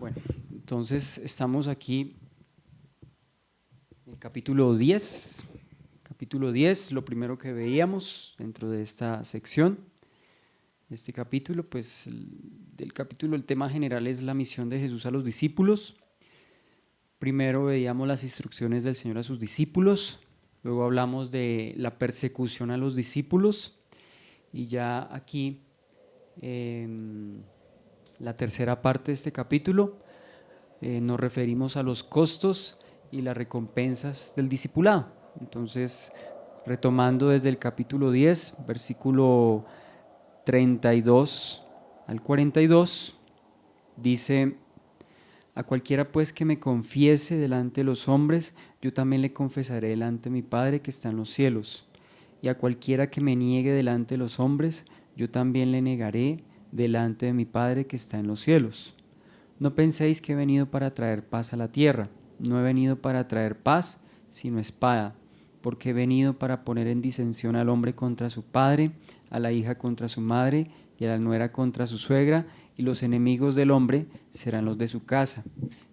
Bueno, entonces estamos aquí en el capítulo 10. Capítulo 10, lo primero que veíamos dentro de esta sección, este capítulo, pues del capítulo el tema general es la misión de Jesús a los discípulos. Primero veíamos las instrucciones del Señor a sus discípulos, luego hablamos de la persecución a los discípulos y ya aquí en la tercera parte de este capítulo nos referimos a los costos y las recompensas del discipulado. Entonces, retomando desde el capítulo 10, versículo 32 al 42, dice: a cualquiera pues que me confiese delante de los hombres, yo también le confesaré delante de mi Padre que está en los cielos. Y a cualquiera que me niegue delante de los hombres, yo también le negaré delante de mi Padre que está en los cielos. No penséis que he venido para traer paz a la tierra. No he venido para traer paz, sino espada, porque he venido para poner en disensión al hombre contra su padre, a la hija contra su madre, y a la nuera contra su suegra, y los enemigos del hombre serán los de su casa.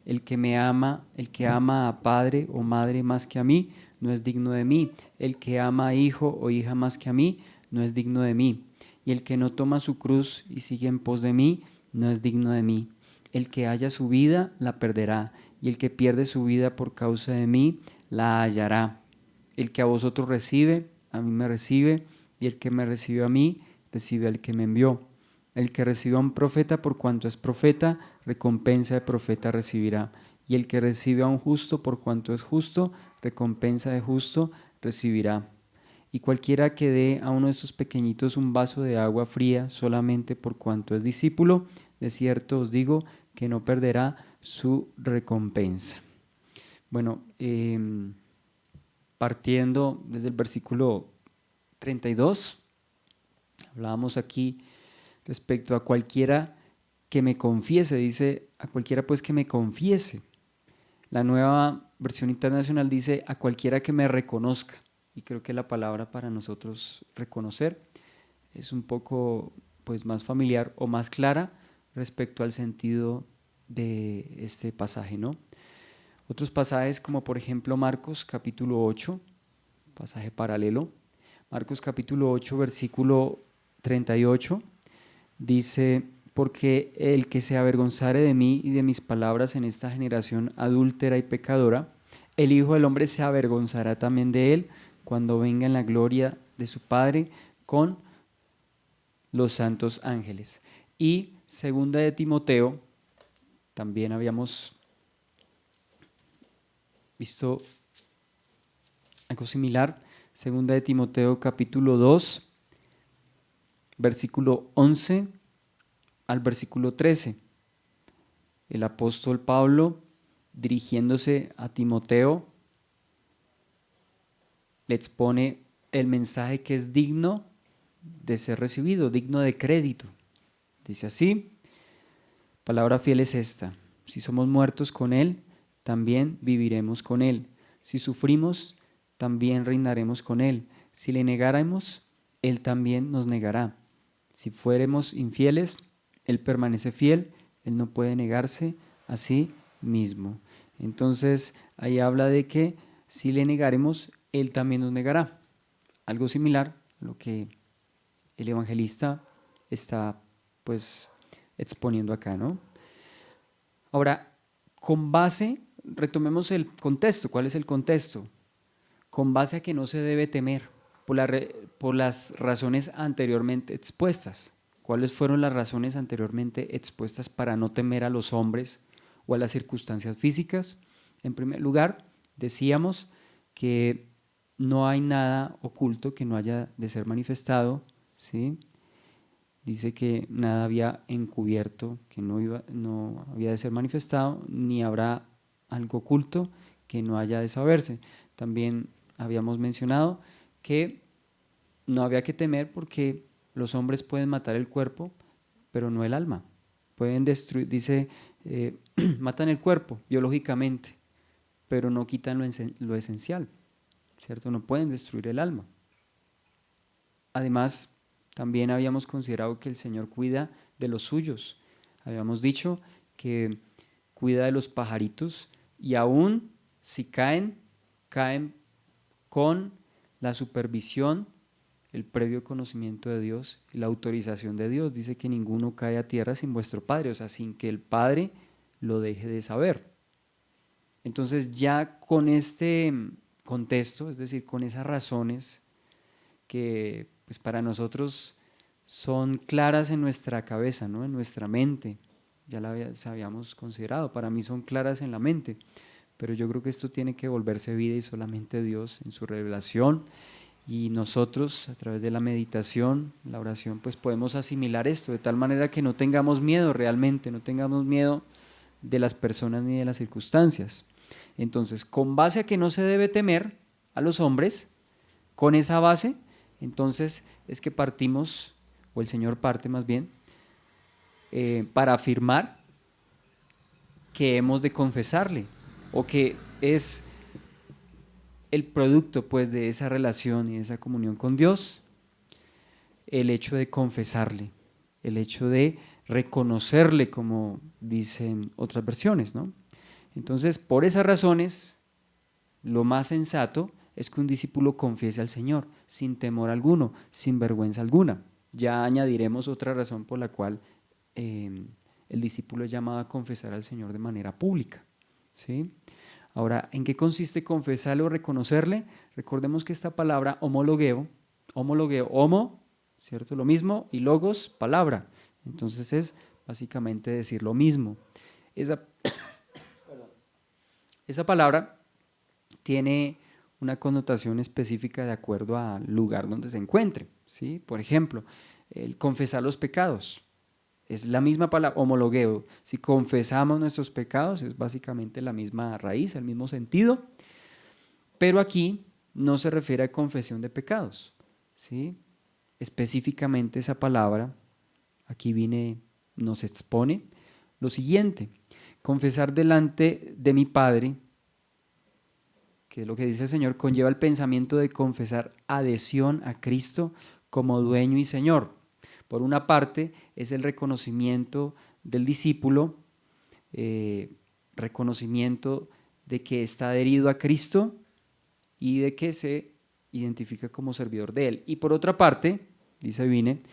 El que ama a padre o madre más que a mí, no es digno de mí. El que ama a hijo o hija más que a mí, no es digno de mí. Y el que no toma su cruz y sigue en pos de mí, no es digno de mí. El que haya su vida, la perderá, y el que pierde su vida por causa de mí, la hallará. El que a vosotros recibe, a mí me recibe, y el que me recibe a mí, recibe al que me envió. El que recibe a un profeta por cuanto es profeta, recompensa de profeta recibirá. Y el que recibe a un justo por cuanto es justo, recompensa de justo recibirá. Y cualquiera que dé a uno de estos pequeñitos un vaso de agua fría solamente por cuanto es discípulo, de cierto os digo que no perderá su recompensa. Bueno, partiendo desde el versículo 32, hablábamos aquí respecto a cualquiera que me confiese, dice a cualquiera pues que me confiese. La nueva versión internacional dice a cualquiera que me reconozca, y creo que la palabra para nosotros reconocer es un poco pues más familiar o más clara respecto al sentido de este pasaje, ¿no? Otros pasajes como por ejemplo Marcos capítulo 8, pasaje paralelo, Marcos capítulo 8 versículo 38 dice: porque el que se avergonzare de mí y de mis palabras en esta generación adúltera y pecadora, el Hijo del Hombre se avergonzará también de él cuando venga en la gloria de su Padre con los santos ángeles. Y segunda de Timoteo, también habíamos visto algo similar, segunda de Timoteo capítulo 2, versículo 11 al versículo 13. El apóstol Pablo, dirigiéndose a Timoteo, le expone el mensaje que es digno de ser recibido, digno de crédito. Dice así: palabra fiel es esta: si somos muertos con Él, también viviremos con Él. Si sufrimos, también reinaremos con Él. Si le negáramos, Él también nos negará. Si fuéramos infieles, Él permanece fiel, Él no puede negarse a sí mismo. Entonces, ahí habla de que si le negaremos, Él también nos negará. Algo similar a lo que el evangelista está pues exponiendo acá, ¿no? Ahora, con base, retomemos el contexto. ¿Cuál es el contexto? Con base a que no se debe temer por las razones anteriormente expuestas. ¿Cuáles fueron las razones anteriormente expuestas para no temer a los hombres o a las circunstancias físicas? En primer lugar, decíamos que no hay nada oculto que no haya de ser manifestado, ¿sí? Dice que nada había encubierto, que no había de ser manifestado, ni habrá algo oculto que no haya de saberse. También habíamos mencionado que no había que temer porque los hombres pueden matar el cuerpo, pero no el alma. Pueden destruir, dice, matan el cuerpo biológicamente, pero no quitan lo esencial, ¿cierto? No pueden destruir el alma. Además, también habíamos considerado que el Señor cuida de los suyos. Habíamos dicho que cuida de los pajaritos y aún si caen, caen con la supervisión, el previo conocimiento de Dios y la autorización de Dios. Dice que ninguno cae a tierra sin vuestro Padre, o sea, sin que el Padre lo deje de saber. Entonces ya con este contexto, es decir, con esas razones que pues para nosotros son claras en nuestra cabeza, ¿no? En nuestra mente, ya las habíamos considerado, para mí son claras en la mente, pero yo creo que esto tiene que volverse vida y solamente Dios en su revelación, y nosotros a través de la meditación, la oración, pues podemos asimilar esto de tal manera que no tengamos miedo realmente, no tengamos miedo de las personas ni de las circunstancias. Entonces, con base a que no se debe temer a los hombres, con esa base, entonces es que partimos, o el Señor parte más bien, para afirmar que hemos de confesarle, o que es el producto pues de esa relación y de esa comunión con Dios, el hecho de confesarle, el hecho de reconocerle, como dicen otras versiones, ¿no? Entonces, por esas razones, lo más sensato es que un discípulo confiese al Señor sin temor alguno, sin vergüenza alguna. Ya añadiremos otra razón por la cual el discípulo es llamado a confesar al Señor de manera pública, ¿sí? Ahora, ¿en qué consiste confesarle o reconocerle? Recordemos que esta palabra homologueo, homo, ¿cierto? Lo mismo, y logos, palabra. Entonces es básicamente decir lo mismo. Esa palabra tiene una connotación específica de acuerdo al lugar donde se encuentre, ¿sí? Por ejemplo, el confesar los pecados. Es la misma palabra, homologueo. Si confesamos nuestros pecados, es básicamente la misma raíz, el mismo sentido, pero aquí no se refiere a confesión de pecados, ¿sí? Específicamente esa palabra, aquí nos expone lo siguiente: confesar delante de mi Padre, que es lo que dice el Señor, conlleva el pensamiento de confesar adhesión a Cristo como dueño y Señor. Por una parte, es el reconocimiento del discípulo, reconocimiento de que está adherido a Cristo y de que se identifica como servidor de Él. Y por otra parte, dice Vine,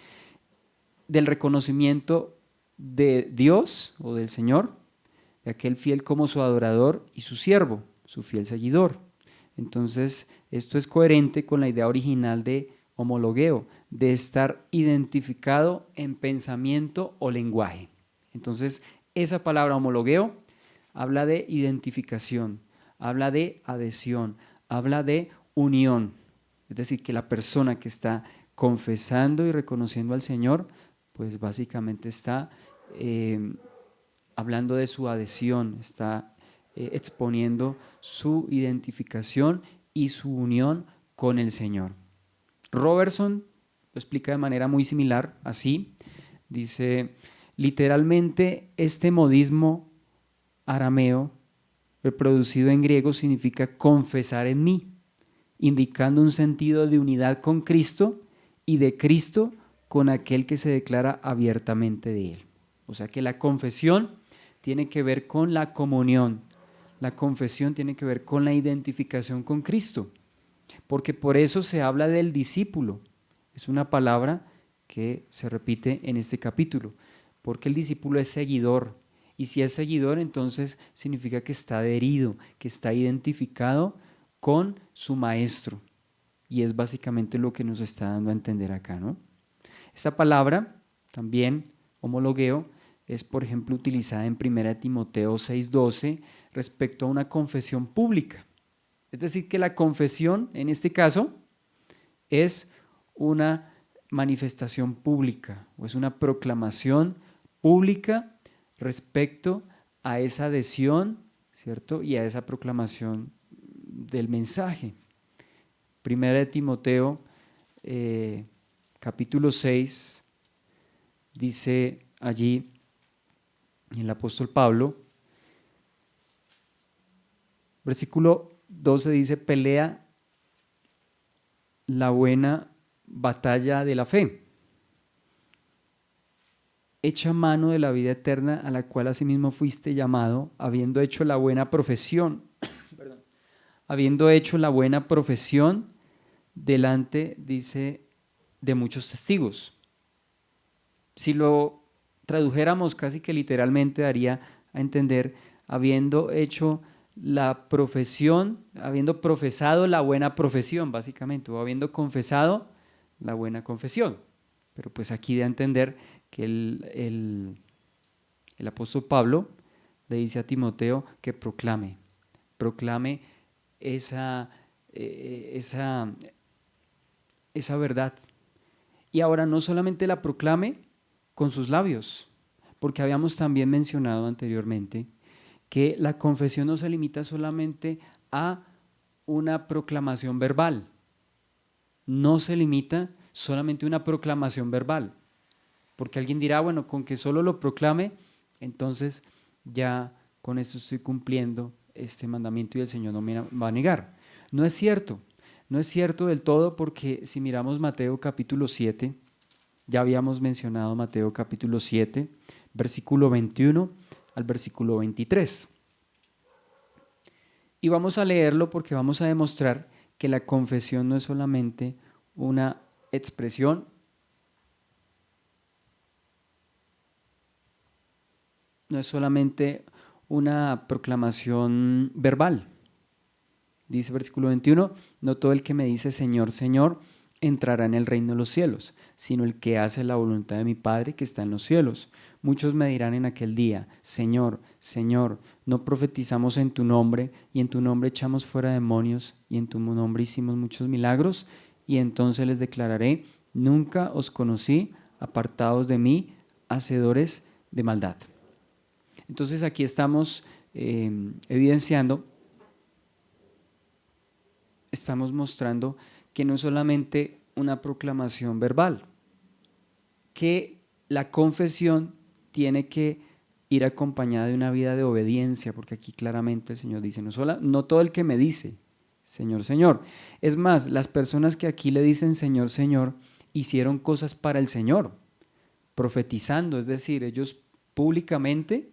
del reconocimiento de Dios o del Señor, de aquel fiel como su adorador y su siervo, su fiel seguidor. Entonces, esto es coherente con la idea original de homologueo, de estar identificado en pensamiento o lenguaje. Entonces, esa palabra homologueo habla de identificación, habla de adhesión, habla de unión. Es decir, que la persona que está confesando y reconociendo al Señor, pues básicamente está hablando de su adhesión, está exponiendo su identificación y su unión con el Señor. Robertson lo explica de manera muy similar, así, dice, literalmente este modismo arameo reproducido en griego significa confesar en mí, indicando un sentido de unidad con Cristo y de Cristo con aquel que se declara abiertamente de Él. O sea que la confesión tiene que ver con la comunión, la confesión tiene que ver con la identificación con Cristo, porque por eso se habla del discípulo. Es una palabra que se repite en este capítulo, porque el discípulo es seguidor, y si es seguidor, entonces significa que está adherido, que está identificado con su maestro, y es básicamente lo que nos está dando a entender acá, ¿no? Esta palabra, también homologueo, es por ejemplo utilizada en 1 Timoteo 6:12 respecto a una confesión pública. Es decir, que la confesión, en este caso, es una manifestación pública o es una proclamación pública respecto a esa adhesión, ¿cierto? Y a esa proclamación del mensaje. 1 Timoteo capítulo 6 dice allí el apóstol Pablo, versículo 12 dice, pelea la buena batalla de la fe. echa mano de la vida eterna a la cual asimismo fuiste llamado, habiendo hecho la buena profesión, perdón, habiendo hecho la buena profesión delante, dice, de muchos testigos. Si lo tradujéramos casi que literalmente daría a entender, habiendo hecho la profesión, habiendo profesado la buena profesión, básicamente, o habiendo confesado la buena confesión. Pero pues aquí da a entender que el apóstol Pablo le dice a Timoteo que proclame esa, esa verdad. Y ahora no solamente la proclame con sus labios, porque habíamos también mencionado anteriormente que la confesión no se limita solamente a una proclamación verbal, no se limita solamente a una proclamación verbal, porque alguien dirá, bueno, con que solo lo proclame, entonces ya con esto estoy cumpliendo este mandamiento y el Señor no me va a negar. No es cierto, no es cierto del todo, porque si miramos Mateo capítulo 7, ya habíamos mencionado Mateo capítulo 7, versículo 21 al versículo 23. Y vamos a leerlo porque vamos a demostrar que la confesión no es solamente una expresión, no es solamente una proclamación verbal. Dice versículo 21, no todo el que me dice Señor, Señor, entrará en el reino de los cielos, sino el que hace la voluntad de mi Padre que está en los cielos. Muchos me dirán en aquel día, Señor, Señor, ¿no profetizamos en tu nombre, y en tu nombre echamos fuera demonios, y en tu nombre hicimos muchos milagros? Y entonces les declararé, nunca os conocí, apartados de mí, hacedores de maldad. Entonces aquí estamos evidenciando, estamos mostrando que no es solamente una proclamación verbal, que la confesión tiene que ir acompañada de una vida de obediencia, porque aquí claramente el Señor dice, no todo el que me dice, Señor, Señor. Es más, las personas que aquí le dicen Señor, Señor, hicieron cosas para el Señor, profetizando, es decir, ellos públicamente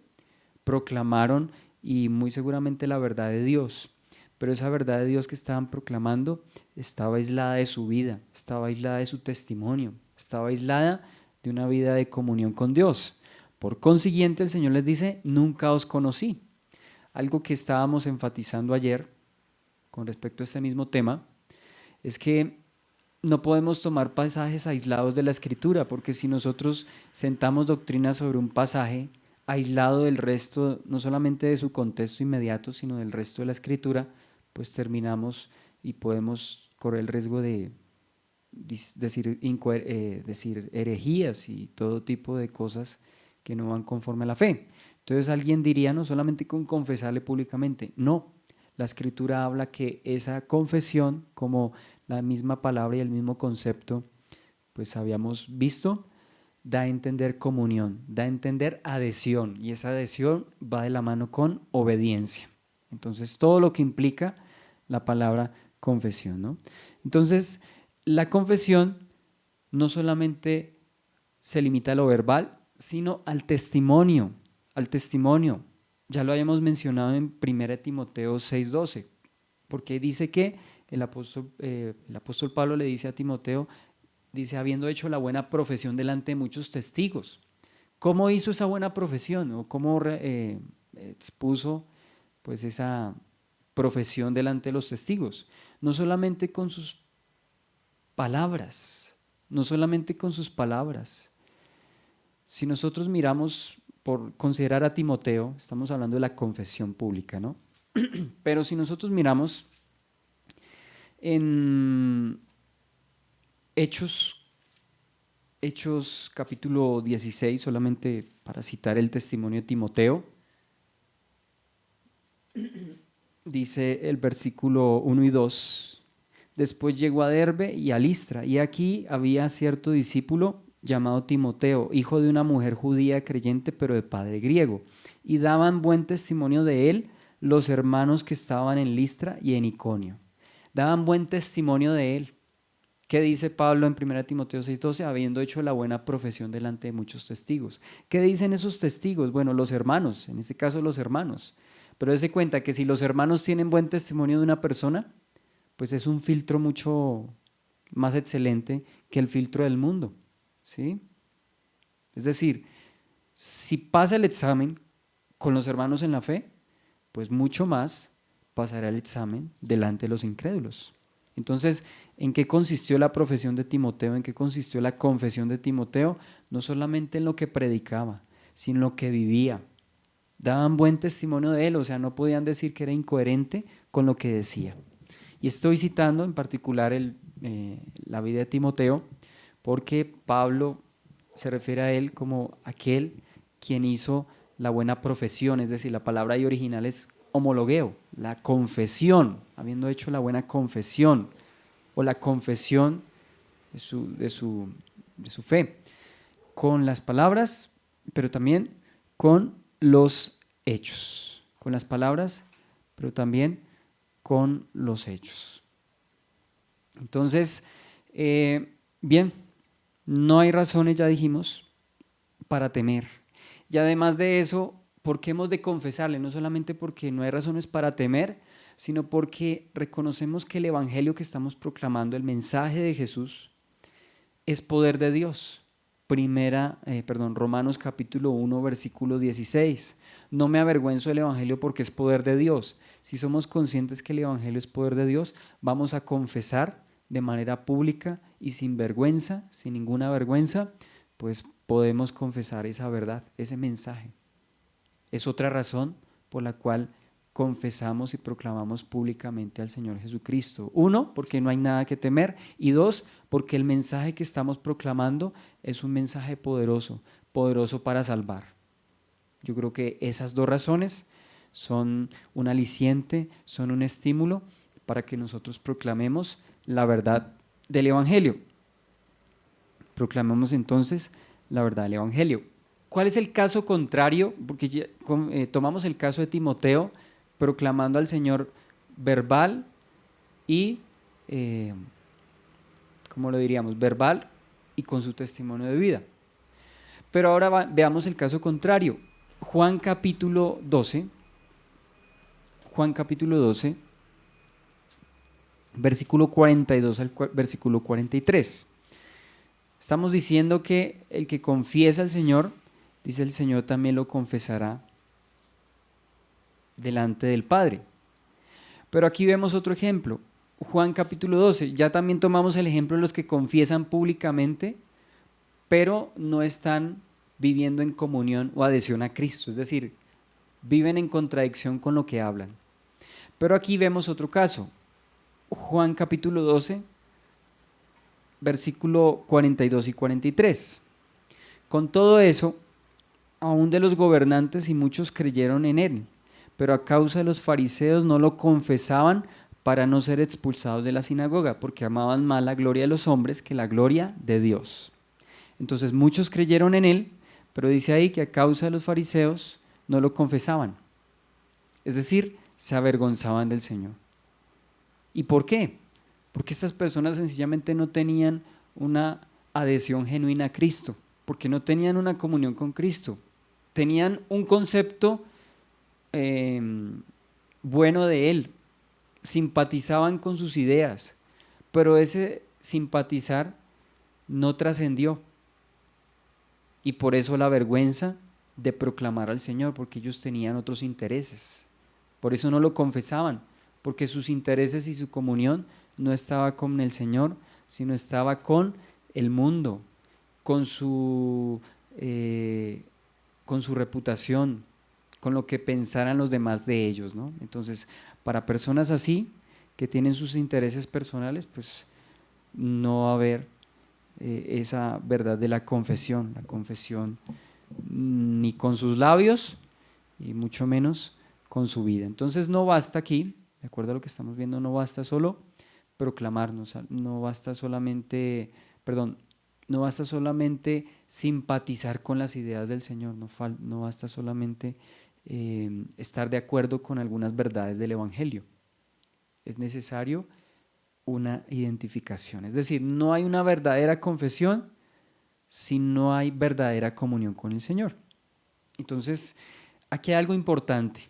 proclamaron y muy seguramente la verdad de Dios, pero esa verdad de Dios que estaban proclamando estaba aislada de su vida, estaba aislada de su testimonio, estaba aislada de una vida de comunión con Dios. Por consiguiente, el Señor les dice, nunca os conocí. Algo que estábamos enfatizando ayer con respecto a este mismo tema es que no podemos tomar pasajes aislados de la Escritura, porque si nosotros sentamos doctrina sobre un pasaje aislado del resto, no solamente de su contexto inmediato, sino del resto de la Escritura, pues terminamos y podemos correr el riesgo de decir herejías y todo tipo de cosas que no van conforme a la fe. Entonces alguien diría, no solamente con confesarle públicamente, no, la Escritura habla que esa confesión, como la misma palabra y el mismo concepto, pues habíamos visto, da a entender comunión, da a entender adhesión, y esa adhesión va de la mano con obediencia. Entonces, todo lo que implica la palabra confesión, ¿no? Entonces, la confesión no solamente se limita a lo verbal, sino al testimonio, al testimonio. Ya lo habíamos mencionado en 1 Timoteo 6:12, porque dice que el apóstol Pablo le dice a Timoteo, dice, habiendo hecho la buena profesión delante de muchos testigos. ¿Cómo hizo esa buena profesión? ¿O cómo expuso pues esa profesión delante de los testigos? No solamente con sus palabras, no solamente con sus palabras. Si nosotros miramos, por considerar a Timoteo, estamos hablando de la confesión pública, ¿no? Pero si nosotros miramos en Hechos capítulo 16, solamente para citar el testimonio de Timoteo, dice el versículo 1 y 2, después llegó a Derbe y a Listra, y aquí había cierto discípulo llamado Timoteo, hijo de una mujer judía creyente, pero de padre griego, y daban buen testimonio de él los hermanos que estaban en Listra y en Iconio. Daban buen testimonio de él. ¿Qué dice Pablo en 1 Timoteo 6:12? Habiendo hecho la buena profesión delante de muchos testigos. ¿Qué dicen esos testigos? Bueno, los hermanos, en este caso los hermanos. Pero dése cuenta que si los hermanos tienen buen testimonio de una persona, pues es un filtro mucho más excelente que el filtro del mundo, ¿sí? Es decir, si pasa el examen con los hermanos en la fe, pues mucho más pasará el examen delante de los incrédulos. Entonces, ¿en qué consistió la profesión de Timoteo? ¿En qué consistió la confesión de Timoteo? No solamente en lo que predicaba, sino en lo que vivía. Daban buen testimonio de él, o sea, no podían decir que era incoherente con lo que decía. Y estoy citando en particular la vida de Timoteo, porque Pablo se refiere a él como aquel quien hizo la buena profesión, es decir, la palabra ahí original es homologueo, la confesión, habiendo hecho la buena confesión o la confesión de su fe, con las palabras, pero también con los hechos, con las palabras, pero también con los hechos. Entonces, bien, no hay razones, ya dijimos, para temer. Y además de eso, ¿por qué hemos de confesarle? No solamente porque no hay razones para temer, sino porque reconocemos que el evangelio que estamos proclamando, el mensaje de Jesús, es poder de Dios. Romanos capítulo 1, versículo 16. No me avergüenzo del evangelio porque es poder de Dios. Si somos conscientes que el evangelio es poder de Dios, vamos a confesar de manera pública y sin vergüenza, sin ninguna vergüenza, pues podemos confesar esa verdad, ese mensaje. Es otra razón por la cual confesamos y proclamamos públicamente al Señor Jesucristo. Uno, porque no hay nada que temer, y dos, porque el mensaje que estamos proclamando es un mensaje poderoso, poderoso para salvar. Yo creo que esas dos razones son un aliciente, son un estímulo para que nosotros proclamemos la verdad del Evangelio. Proclamemos entonces la verdad del Evangelio. ¿Cuál es el caso contrario? Porque ya, tomamos el caso de Timoteo proclamando al Señor verbal y, ¿cómo lo diríamos? Verbal y con su testimonio de vida. Pero ahora veamos el caso contrario. Juan capítulo 12, versículo 42 al versículo 43. Estamos diciendo que el que confiesa al Señor, dice el Señor, también lo confesará delante del Padre. Pero aquí vemos otro ejemplo. Juan capítulo 12, ya también tomamos el ejemplo de los que confiesan públicamente, pero no están viviendo en comunión o adhesión a Cristo, es decir, viven en contradicción con lo que hablan. Pero aquí vemos otro caso. Juan capítulo 12, versículo 42 y 43. Con todo eso, aún de los gobernantes y muchos creyeron en él, pero a causa de los fariseos no lo confesaban para no ser expulsados de la sinagoga, porque amaban más la gloria de los hombres que la gloria de Dios. Entonces muchos creyeron en él, pero dice ahí que a causa de los fariseos no lo confesaban. Es decir, se avergonzaban del Señor. ¿Y por qué? Porque estas personas sencillamente no tenían una adhesión genuina a Cristo, porque no tenían una comunión con Cristo. Tenían un concepto bueno de Él, simpatizaban con sus ideas, pero ese simpatizar no trascendió. Y por eso la vergüenza de proclamar al Señor, porque ellos tenían otros intereses. Por eso no lo confesaban, porque sus intereses y su comunión no estaba con el Señor, sino estaba con el mundo, con su reputación, con lo que pensaran los demás de ellos, ¿no? Entonces, para personas así, que tienen sus intereses personales, pues no va a haber esa verdad de la confesión ni con sus labios y mucho menos con su vida. Entonces no basta aquí, de acuerdo a lo que estamos viendo, no basta solo proclamarnos, no basta solamente simpatizar con las ideas del Señor, no basta solamente estar de acuerdo con algunas verdades del Evangelio. Es necesario una identificación. Es decir, no hay una verdadera confesión si no hay verdadera comunión con el Señor. Entonces, aquí hay algo importante.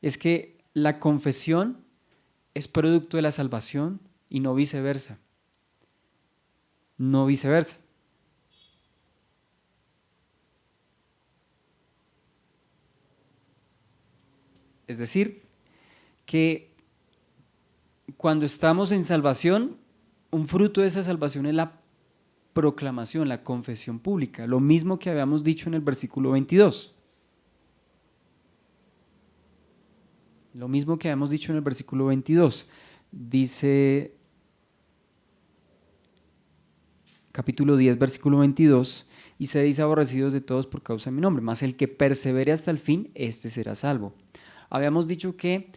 Es que la confesión es producto de la salvación y no viceversa. No viceversa. Es decir, que cuando estamos en salvación, un fruto de esa salvación es la proclamación, la confesión pública, lo mismo que habíamos dicho en el versículo 22. Lo mismo que habíamos dicho en el versículo 22. Dice, capítulo 10, versículo 22, y seréis aborrecidos de todos por causa de mi nombre, mas el que persevere hasta el fin, éste será salvo. Habíamos dicho que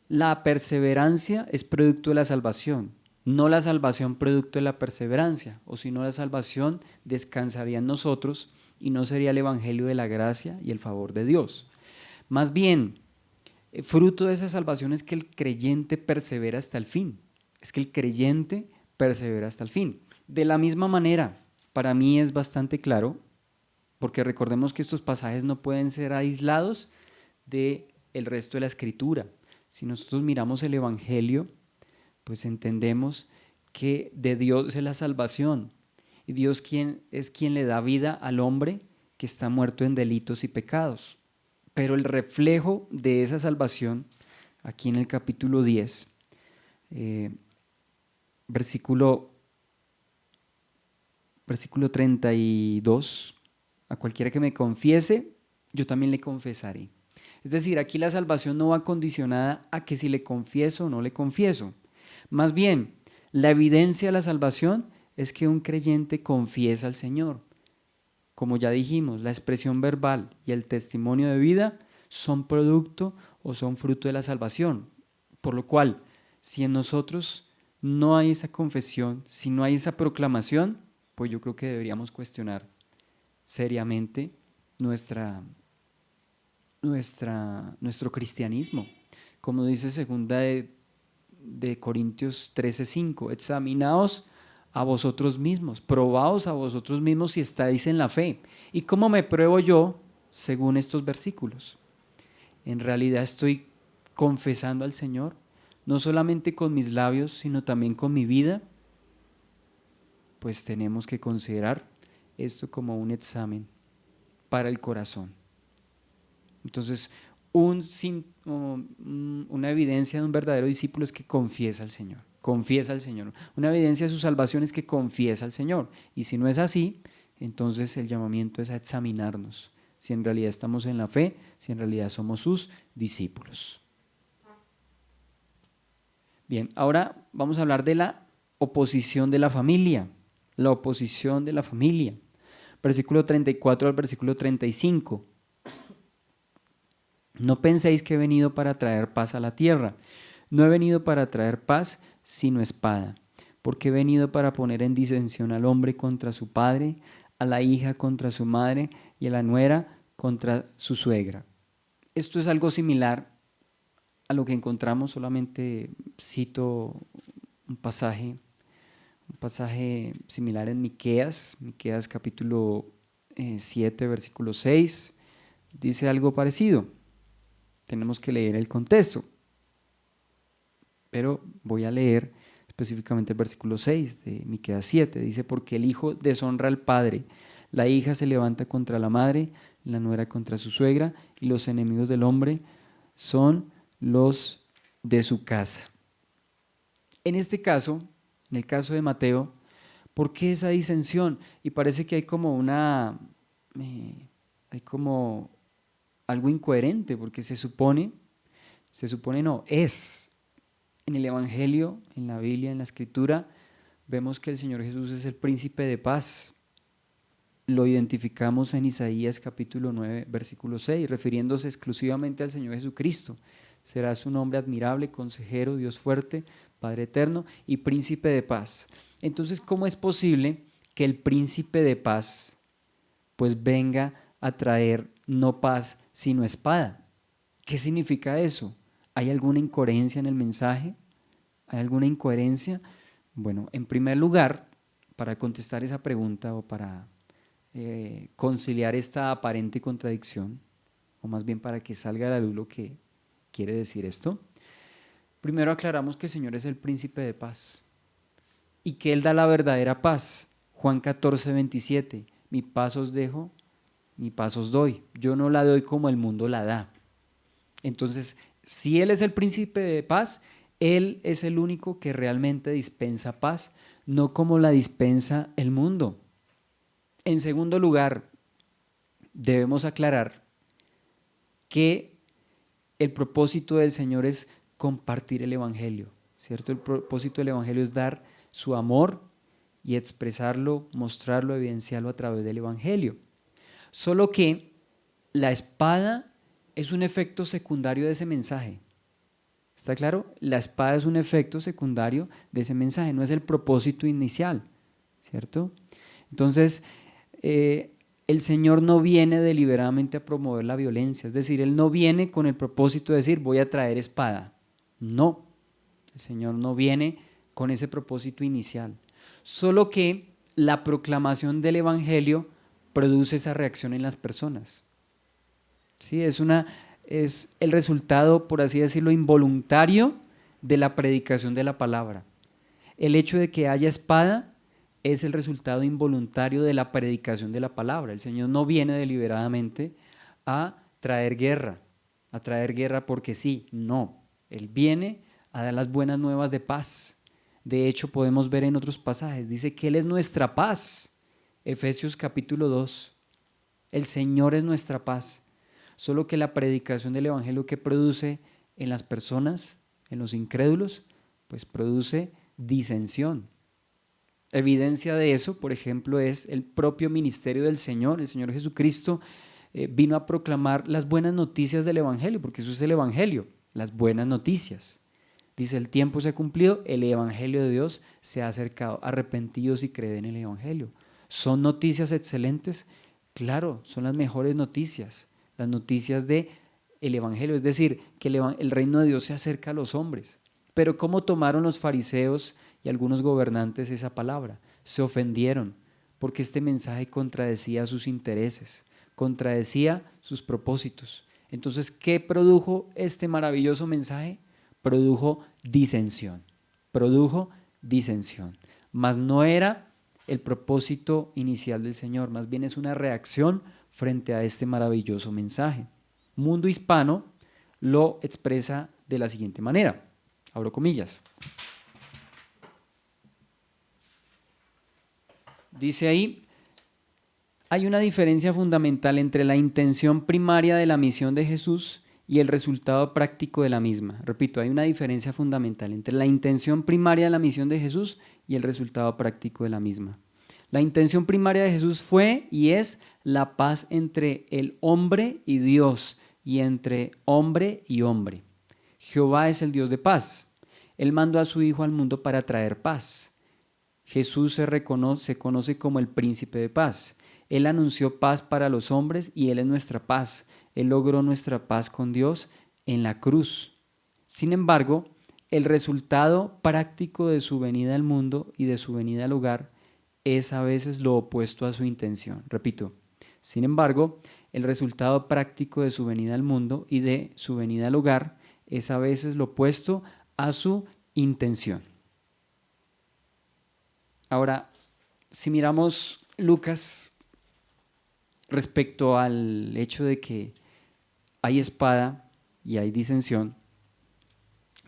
la perseverancia es producto de la salvación, no la salvación producto de la perseverancia, o si no la salvación descansaría en nosotros y no sería el evangelio de la gracia y el favor de Dios. Más bien, fruto de esa salvación es que el creyente persevera hasta el fin, es que el creyente persevera hasta el fin. De la misma manera, para mí es bastante claro, porque recordemos que estos pasajes no pueden ser aislados del resto de la escritura. Si nosotros miramos el Evangelio, pues entendemos que de Dios es la salvación y Dios es quien le da vida al hombre que está muerto en delitos y pecados. Pero el reflejo de esa salvación, aquí en el capítulo 10, versículo 32, a cualquiera que me confiese, yo también le confesaré. Es decir, aquí la salvación no va condicionada a que si le confieso o no le confieso. Más bien, la evidencia de la salvación es que un creyente confiesa al Señor. Como ya dijimos, la expresión verbal y el testimonio de vida son producto o son fruto de la salvación. Por lo cual, si en nosotros no hay esa confesión, si no hay esa proclamación, pues yo creo que deberíamos cuestionar seriamente nuestro cristianismo. Como dice segunda de Corintios 13:5, examinaos a vosotros mismos, probaos a vosotros mismos si estáis en la fe. ¿Y cómo me pruebo yo según estos versículos? ¿En realidad estoy confesando al Señor? No solamente con mis labios, sino también con mi vida. Pues tenemos que considerar esto como un examen para el corazón. Entonces, una evidencia de un verdadero discípulo es que confiesa al Señor, confiesa al Señor. Una evidencia de su salvación es que confiesa al Señor. Y si no es así, entonces el llamamiento es a examinarnos si en realidad estamos en la fe, si en realidad somos sus discípulos. Bien, ahora vamos a hablar de la oposición de la familia. La oposición de la familia. Versículo 34 al versículo 35. No penséis que he venido para traer paz a la tierra. No he venido para traer paz, sino espada. Porque he venido para poner en disensión al hombre contra su padre, a la hija contra su madre y a la nuera contra su suegra. Esto es algo similar a lo que encontramos, solamente cito un pasaje similar en Miqueas capítulo 7, versículo 6, dice algo parecido. Tenemos que leer el contexto, pero voy a leer específicamente el versículo 6 de Miqueas 7. Dice, porque el hijo deshonra al padre, la hija se levanta contra la madre, la nuera contra su suegra, y los enemigos del hombre son los de su casa. En este caso, en el caso de Mateo, ¿por qué esa disensión? Y parece que hay como hay como algo incoherente, porque se supone no, es. En el Evangelio, en la Biblia, en la Escritura, vemos que el Señor Jesús es el príncipe de paz. Lo identificamos en Isaías capítulo 9, versículo 6, refiriéndose exclusivamente al Señor Jesucristo. Será su nombre admirable, consejero, Dios fuerte, Padre eterno y príncipe de paz. Entonces, ¿cómo es posible que el príncipe de paz pues venga a traer no paz, sino espada? ¿Qué significa eso? ¿Hay alguna incoherencia en el mensaje? ¿Hay alguna incoherencia? Bueno, en primer lugar, para contestar esa pregunta o para conciliar esta aparente contradicción, o más bien para que salga a la luz lo que quiere decir esto, primero aclaramos que el Señor es el príncipe de paz y que Él da la verdadera paz. Juan 14, 27, mi paz os dejo, mi paz os doy. Yo no la doy como el mundo la da. Entonces, si Él es el príncipe de paz, Él es el único que realmente dispensa paz, no como la dispensa el mundo. En segundo lugar, debemos aclarar que el propósito del Señor es compartir el Evangelio, ¿cierto? El propósito del Evangelio es dar su amor y expresarlo, mostrarlo, evidenciarlo a través del Evangelio. Solo que la espada es un efecto secundario de ese mensaje. ¿Está claro? La espada es un efecto secundario de ese mensaje, no es el propósito inicial, ¿cierto? Entonces, el Señor no viene deliberadamente a promover la violencia, es decir, Él no viene con el propósito de decir voy a traer espada. No, el Señor no viene con ese propósito inicial. Solo que la proclamación del Evangelio produce esa reacción en las personas. ¿Sí? Es el resultado, por así decirlo, involuntario de la predicación de la palabra. El hecho de que haya espada es el resultado involuntario de la predicación de la palabra. El Señor no viene deliberadamente a traer guerra porque sí, no. Él viene a dar las buenas nuevas de paz. De hecho, podemos ver en otros pasajes, dice que Él es nuestra paz. Efesios capítulo 2, el Señor es nuestra paz. Solo que la predicación del Evangelio que produce en las personas, en los incrédulos, pues produce disensión. Evidencia de eso, por ejemplo, es el propio ministerio del Señor. El Señor Jesucristo vino a proclamar las buenas noticias del Evangelio, porque eso es el Evangelio, las buenas noticias. Dice, el tiempo se ha cumplido, el Evangelio de Dios se ha acercado, arrepentidos y creen en el Evangelio. ¿Son noticias excelentes? Claro, son las mejores noticias, las noticias del Evangelio, es decir, que el reino de Dios se acerca a los hombres. Pero ¿cómo tomaron los fariseos y algunos gobernantes esa palabra? Se ofendieron porque este mensaje contradecía sus intereses, contradecía sus propósitos. Entonces, ¿qué produjo este maravilloso mensaje? Produjo disensión, mas no era el propósito inicial del Señor, más bien es una reacción frente a este maravilloso mensaje. Mundo hispano lo expresa de la siguiente manera, abro comillas. Dice ahí, hay una diferencia fundamental entre la intención primaria de la misión de Jesús y el resultado práctico de la misma. Repito, hay una diferencia fundamental entre la intención primaria de la misión de Jesús y el resultado práctico de la misma. La intención primaria de Jesús fue y es la paz entre el hombre y Dios y entre hombre y hombre. Jehová es el Dios de paz. Él mandó a su Hijo al mundo para traer paz. Jesús se conoce como el príncipe de paz. Él anunció paz para los hombres y Él es nuestra paz. Él logró nuestra paz con Dios en la cruz. Sin embargo, el resultado práctico de su venida al mundo y de su venida al hogar es a veces lo opuesto a su intención. Repito, sin embargo, el resultado práctico de su venida al mundo y de su venida al hogar es a veces lo opuesto a su intención. Ahora, si miramos Lucas respecto al hecho de que hay espada y hay disensión,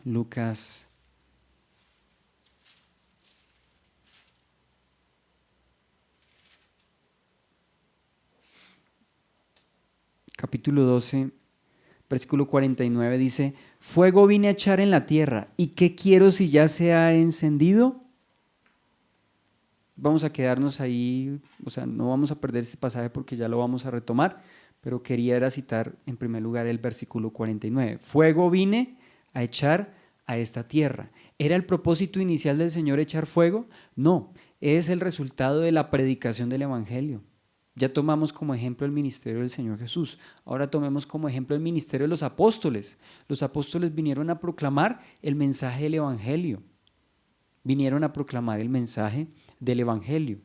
Lucas capítulo 12, versículo 49 dice, fuego vine a echar en la tierra, ¿y qué quiero si ya se ha encendido? Vamos a quedarnos ahí, o sea, no vamos a perder este pasaje porque ya lo vamos a retomar, pero quería citar en primer lugar el versículo 49. Fuego vine a echar a esta tierra. ¿Era el propósito inicial del Señor echar fuego? No, es el resultado de la predicación del Evangelio. Ya tomamos como ejemplo el ministerio del Señor Jesús. Ahora tomemos como ejemplo el ministerio de los apóstoles. Los apóstoles vinieron a proclamar el mensaje del Evangelio. Vinieron a proclamar el mensaje del Evangelio.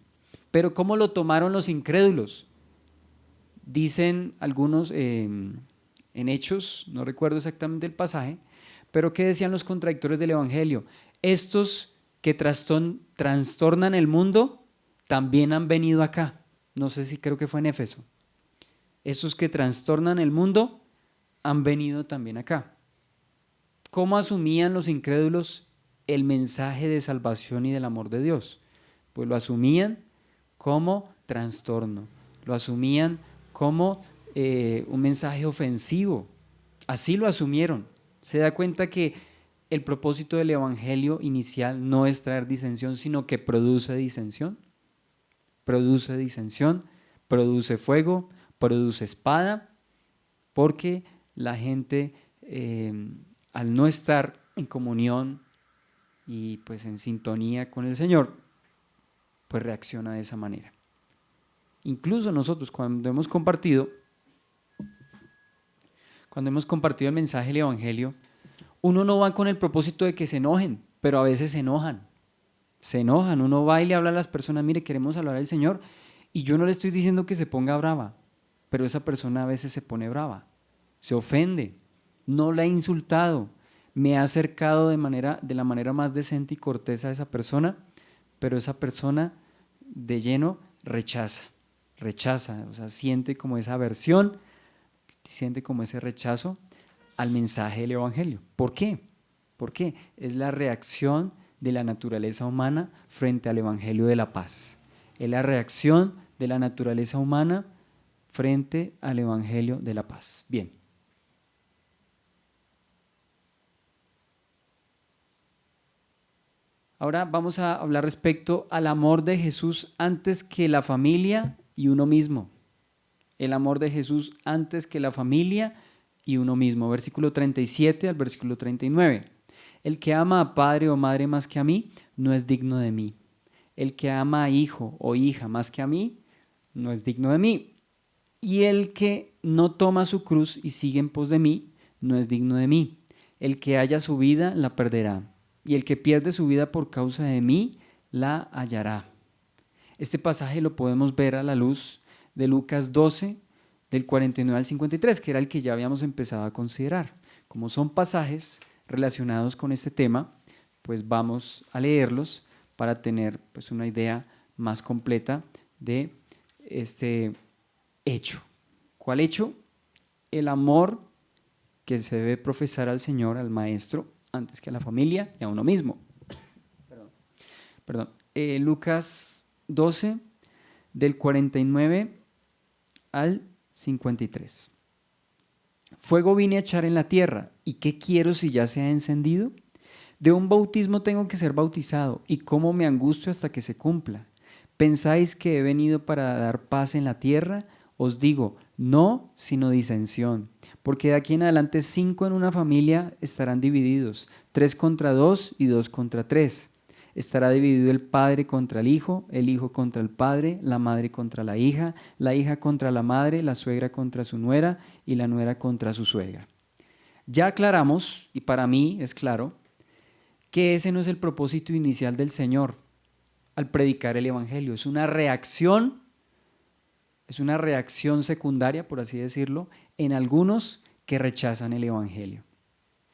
Pero ¿cómo lo tomaron los incrédulos? Dicen algunos en Hechos, no recuerdo exactamente el pasaje, pero ¿qué decían los contradictores del Evangelio? Estos que trastornan el mundo también han venido acá. No sé si creo que fue en Éfeso. Esos que trastornan el mundo han venido también acá. ¿Cómo asumían los incrédulos el mensaje de salvación y del amor de Dios? Pues lo asumían como trastorno, lo asumían como un mensaje ofensivo. Así lo asumieron. Se da cuenta que el propósito del evangelio inicial no es traer disensión, sino que produce disensión. Produce disensión, produce fuego, produce espada, porque la gente al no estar en comunión y pues en sintonía con el Señor, pues reacciona de esa manera. Incluso nosotros cuando hemos compartido el mensaje del evangelio, uno no va con el propósito de que se enojen, pero a veces se enojan. Uno va y le habla a las personas, mire, queremos hablar al Señor, y yo no le estoy diciendo que se ponga brava, pero esa persona a veces se pone brava, se ofende, no la he insultado, me ha acercado de la manera más decente y cortés a esa persona, pero esa persona de lleno rechaza, o sea, siente como esa aversión, siente como ese rechazo al mensaje del evangelio. ¿Por qué? ¿Por qué? Es la reacción de la naturaleza humana frente al evangelio de la paz. Es la reacción de la naturaleza humana frente al evangelio de la paz. Bien. Ahora vamos a hablar respecto al amor de Jesús antes que la familia y uno mismo. El amor de Jesús antes que la familia y uno mismo. Versículo 37 al versículo 39. El que ama a padre o madre más que a mí, no es digno de mí. El que ama a hijo o hija más que a mí, no es digno de mí. Y el que no toma su cruz y sigue en pos de mí, no es digno de mí. El que haya su vida, la perderá. Y el que pierde su vida por causa de mí, la hallará. Este pasaje lo podemos ver a la luz de Lucas 12, del 49 al 53, que era el que ya habíamos empezado a considerar. Como son pasajes relacionados con este tema, pues vamos a leerlos para tener pues una idea más completa de este hecho. ¿Cuál hecho? El amor que se debe profesar al Señor, al Maestro, antes que a la familia y a uno mismo. Lucas 12, del 49 al 53. Fuego vine a echar en la tierra, ¿y qué quiero si ya se ha encendido? De un bautismo tengo que ser bautizado, y cómo me angustio hasta que se cumpla. ¿Pensáis que he venido para dar paz en la tierra? Os digo, no, sino disensión. Porque de aquí en adelante 5 en una familia estarán divididos, 3 contra 2 y 2 contra 3. Estará dividido el padre contra el hijo contra el padre, la madre contra la hija contra la madre, la suegra contra su nuera y la nuera contra su suegra. Ya aclaramos, y para mí es claro, que ese no es el propósito inicial del Señor al predicar el evangelio. Es una reacción secundaria, por así decirlo, en algunos que rechazan el evangelio.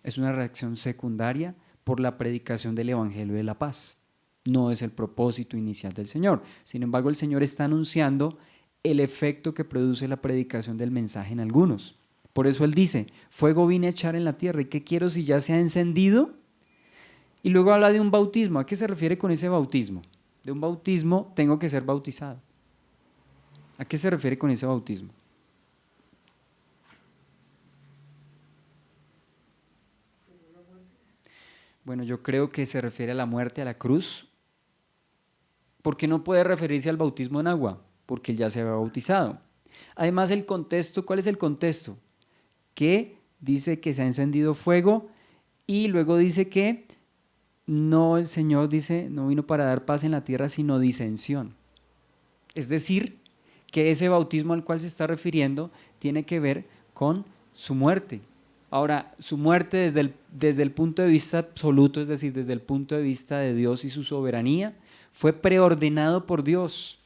Es una reacción secundaria por la predicación del evangelio de la paz. No es el propósito inicial del Señor. Sin embargo, el Señor está anunciando el efecto que produce la predicación del mensaje en algunos. Por eso Él dice, fuego vine a echar en la tierra, ¿y qué quiero si ya se ha encendido? Y luego habla de un bautismo. ¿A qué se refiere con ese bautismo? De un bautismo tengo que ser bautizado. ¿A qué se refiere con ese bautismo? Bueno, yo creo que se refiere a la muerte, a la cruz. ¿Por qué no puede referirse al bautismo en agua? Porque él ya se había bautizado. Además, el contexto, ¿cuál es el contexto? Que dice que se ha encendido fuego y luego dice que no, el Señor dice, no vino para dar paz en la tierra, sino disensión. Es decir, que ese bautismo al cual se está refiriendo tiene que ver con su muerte. Ahora, su muerte desde el punto de vista absoluto, es decir, desde el punto de vista de Dios y su soberanía, fue preordenado por Dios.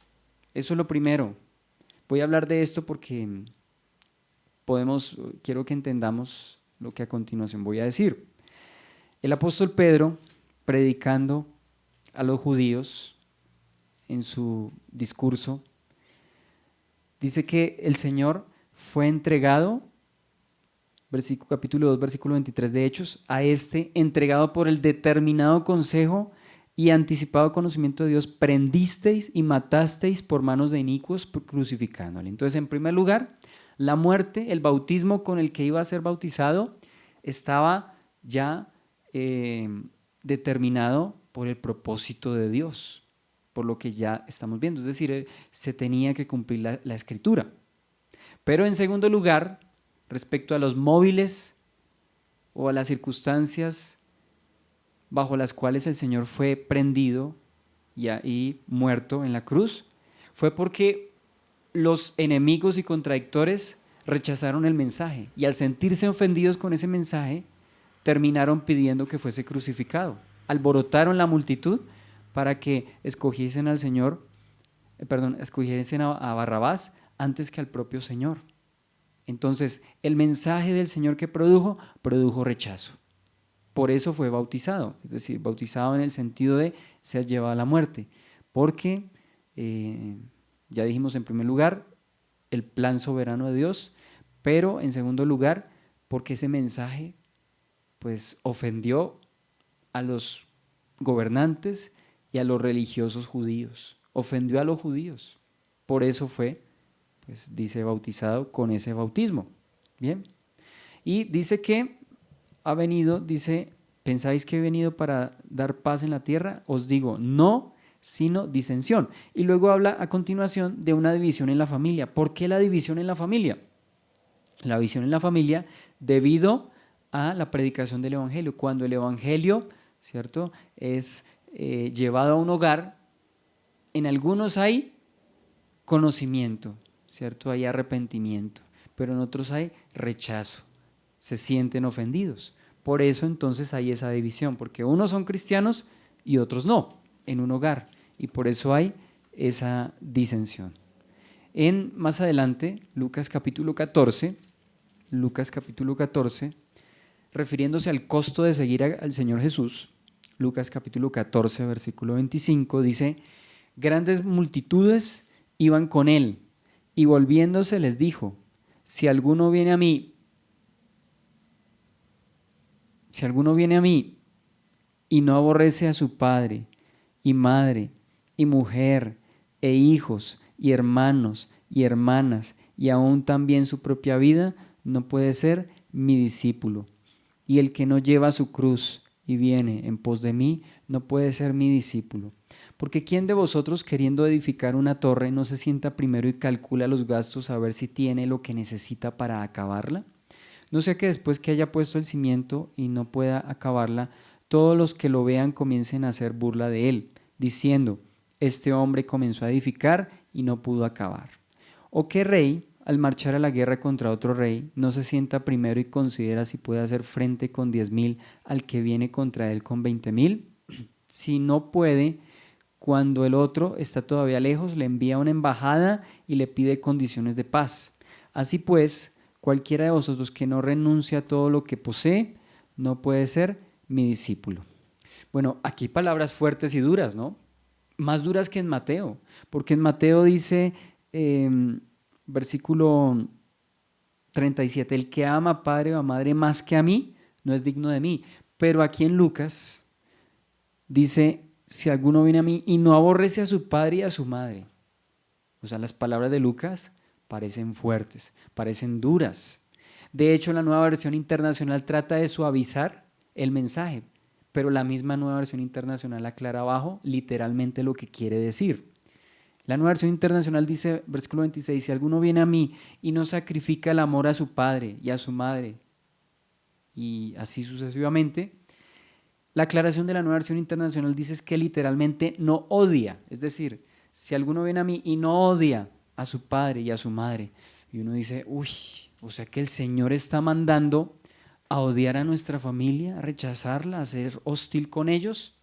Eso es lo primero. Voy a hablar de esto porque quiero que entendamos lo que a continuación voy a decir. El apóstol Pedro, predicando a los judíos en su discurso, dice que el Señor fue entregado, capítulo 2, versículo 23 de Hechos, a entregado por el determinado consejo y anticipado conocimiento de Dios, prendisteis y matasteis por manos de inicuos crucificándole. Entonces, en primer lugar, la muerte, el bautismo con el que iba a ser bautizado, estaba ya determinado por el propósito de Dios, por lo que ya estamos viendo. Es decir, se tenía que cumplir la Escritura. Pero en segundo lugar, respecto a los móviles o a las circunstancias bajo las cuales el Señor fue prendido y muerto en la cruz, fue porque los enemigos y contradictores rechazaron el mensaje y al sentirse ofendidos con ese mensaje, terminaron pidiendo que fuese crucificado. Alborotaron la multitud para que escogiesen a Barrabás antes que al propio Señor. Entonces, el mensaje del Señor que produjo rechazo. Por eso fue bautizado, es decir, bautizado en el sentido de ser llevado a la muerte. Porque, ya dijimos en primer lugar, el plan soberano de Dios, pero en segundo lugar, porque ese mensaje pues ofendió a los gobernantes y a los religiosos judíos, ofendió a los judíos. Por eso fue, pues dice, bautizado con ese bautismo. Bien. Y dice que ha venido, dice, ¿pensáis que he venido para dar paz en la tierra? Os digo, no, sino disensión. Y luego habla a continuación de una división en la familia. ¿Por qué la división en la familia? La división en la familia debido a la predicación del Evangelio. Cuando el Evangelio, ¿cierto?, es llevado a un hogar, en algunos hay conocimiento, ¿cierto? Hay arrepentimiento, pero en otros hay rechazo, se sienten ofendidos. Por eso entonces hay esa división, porque unos son cristianos y otros no, en un hogar, y por eso hay esa disensión. Más adelante, Lucas capítulo 14, refiriéndose al costo de seguir al Señor Jesús, Lucas capítulo 14, versículo 25, dice: grandes multitudes iban con él, y volviéndose les dijo: si alguno viene a mí y no aborrece a su padre y madre y mujer e hijos y hermanos y hermanas y aún también su propia vida, no puede ser mi discípulo. Y el que no lleva su cruz y viene en pos de mí, no puede ser mi discípulo. Porque ¿quién de vosotros, queriendo edificar una torre, no se sienta primero y calcula los gastos a ver si tiene lo que necesita para acabarla? No sea que después que haya puesto el cimiento y no pueda acabarla, todos los que lo vean comiencen a hacer burla de él, diciendo: este hombre comenzó a edificar y no pudo acabar. ¿O qué rey, al marchar a la guerra contra otro rey, no se sienta primero y considera si puede hacer frente con 10,000 al que viene contra él con 20,000? Si no puede, cuando el otro está todavía lejos, le envía una embajada y le pide condiciones de paz. Así pues, cualquiera de vosotros que no renuncia a todo lo que posee, no puede ser mi discípulo. Bueno, aquí palabras fuertes y duras, ¿no? Más duras que en Mateo, porque en Mateo dice, versículo 37, el que ama a padre o a madre más que a mí, no es digno de mí. Pero aquí en Lucas dice: si alguno viene a mí y no aborrece a su padre y a su madre. O sea, las palabras de Lucas parecen fuertes, parecen duras. De hecho, la Nueva Versión Internacional trata de suavizar el mensaje, pero la misma Nueva Versión Internacional aclara abajo literalmente lo que quiere decir. La Nueva Versión Internacional dice, versículo 26, si alguno viene a mí y no sacrifica el amor a su padre y a su madre, y así sucesivamente, la aclaración de la Nueva Versión Internacional dice que literalmente no odia. Es decir, si alguno viene a mí y no odia a su padre y a su madre. Y uno dice, uy, o sea que el Señor está mandando a odiar a nuestra familia, a rechazarla, a ser hostil con ellos.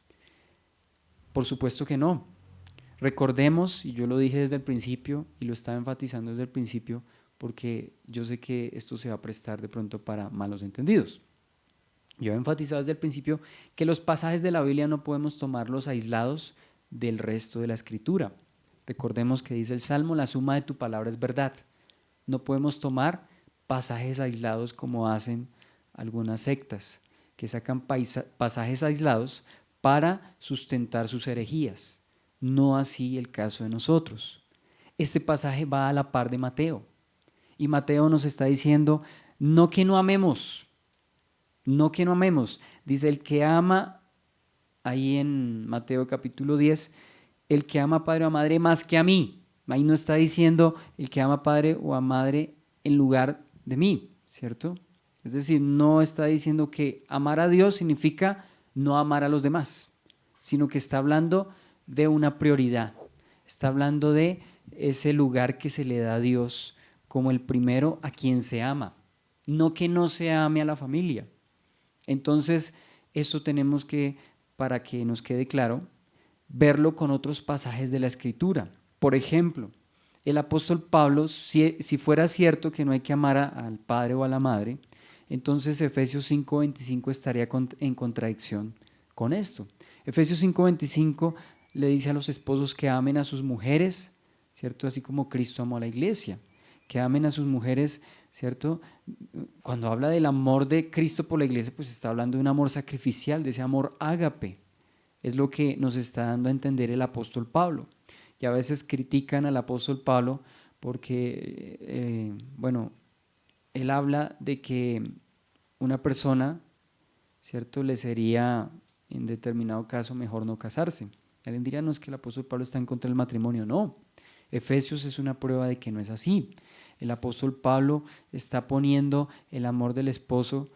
Por supuesto que no. Recordemos, y yo lo dije desde el principio y lo estaba enfatizando desde el principio, porque yo sé que esto se va a prestar de pronto para malos entendidos. Yo he enfatizado desde el principio que los pasajes de la Biblia no podemos tomarlos aislados del resto de la Escritura. Recordemos que dice el Salmo, la suma de tu palabra es verdad. No podemos tomar pasajes aislados como hacen algunas sectas, que sacan pasajes aislados para sustentar sus herejías. No así el caso de nosotros. Este pasaje va a la par de Mateo. Y Mateo nos está diciendo, no que no amemos, no que no amemos. Dice, el que ama, ahí en Mateo capítulo 10, el que ama a padre o a madre más que a mí. Ahí no está diciendo el que ama a padre o a madre en lugar de mí, ¿cierto? Es decir, no está diciendo que amar a Dios significa no amar a los demás, sino que está hablando de una prioridad. Está hablando de ese lugar que se le da a Dios como el primero a quien se ama, no que no se ame a la familia. Entonces, esto tenemos que, para que nos quede claro, verlo con otros pasajes de la Escritura. Por ejemplo, el apóstol Pablo, si fuera cierto que no hay que amar al padre o a la madre, entonces Efesios 5:25 estaría en contradicción con esto. Efesios 5:25 le dice a los esposos que amen a sus mujeres, ¿cierto? Así como Cristo amó a la iglesia, que amen a sus mujeres, ¿cierto? Cuando habla del amor de Cristo por la iglesia, pues está hablando de un amor sacrificial, de ese amor ágape. Es lo que nos está dando a entender el apóstol Pablo. Y a veces critican al apóstol Pablo porque, bueno, él habla de que una persona, ¿cierto?, le sería en determinado caso mejor no casarse. Alguien diría, no, es que el apóstol Pablo está en contra del matrimonio. No, Efesios es una prueba de que no es así. El apóstol Pablo está poniendo el amor del esposo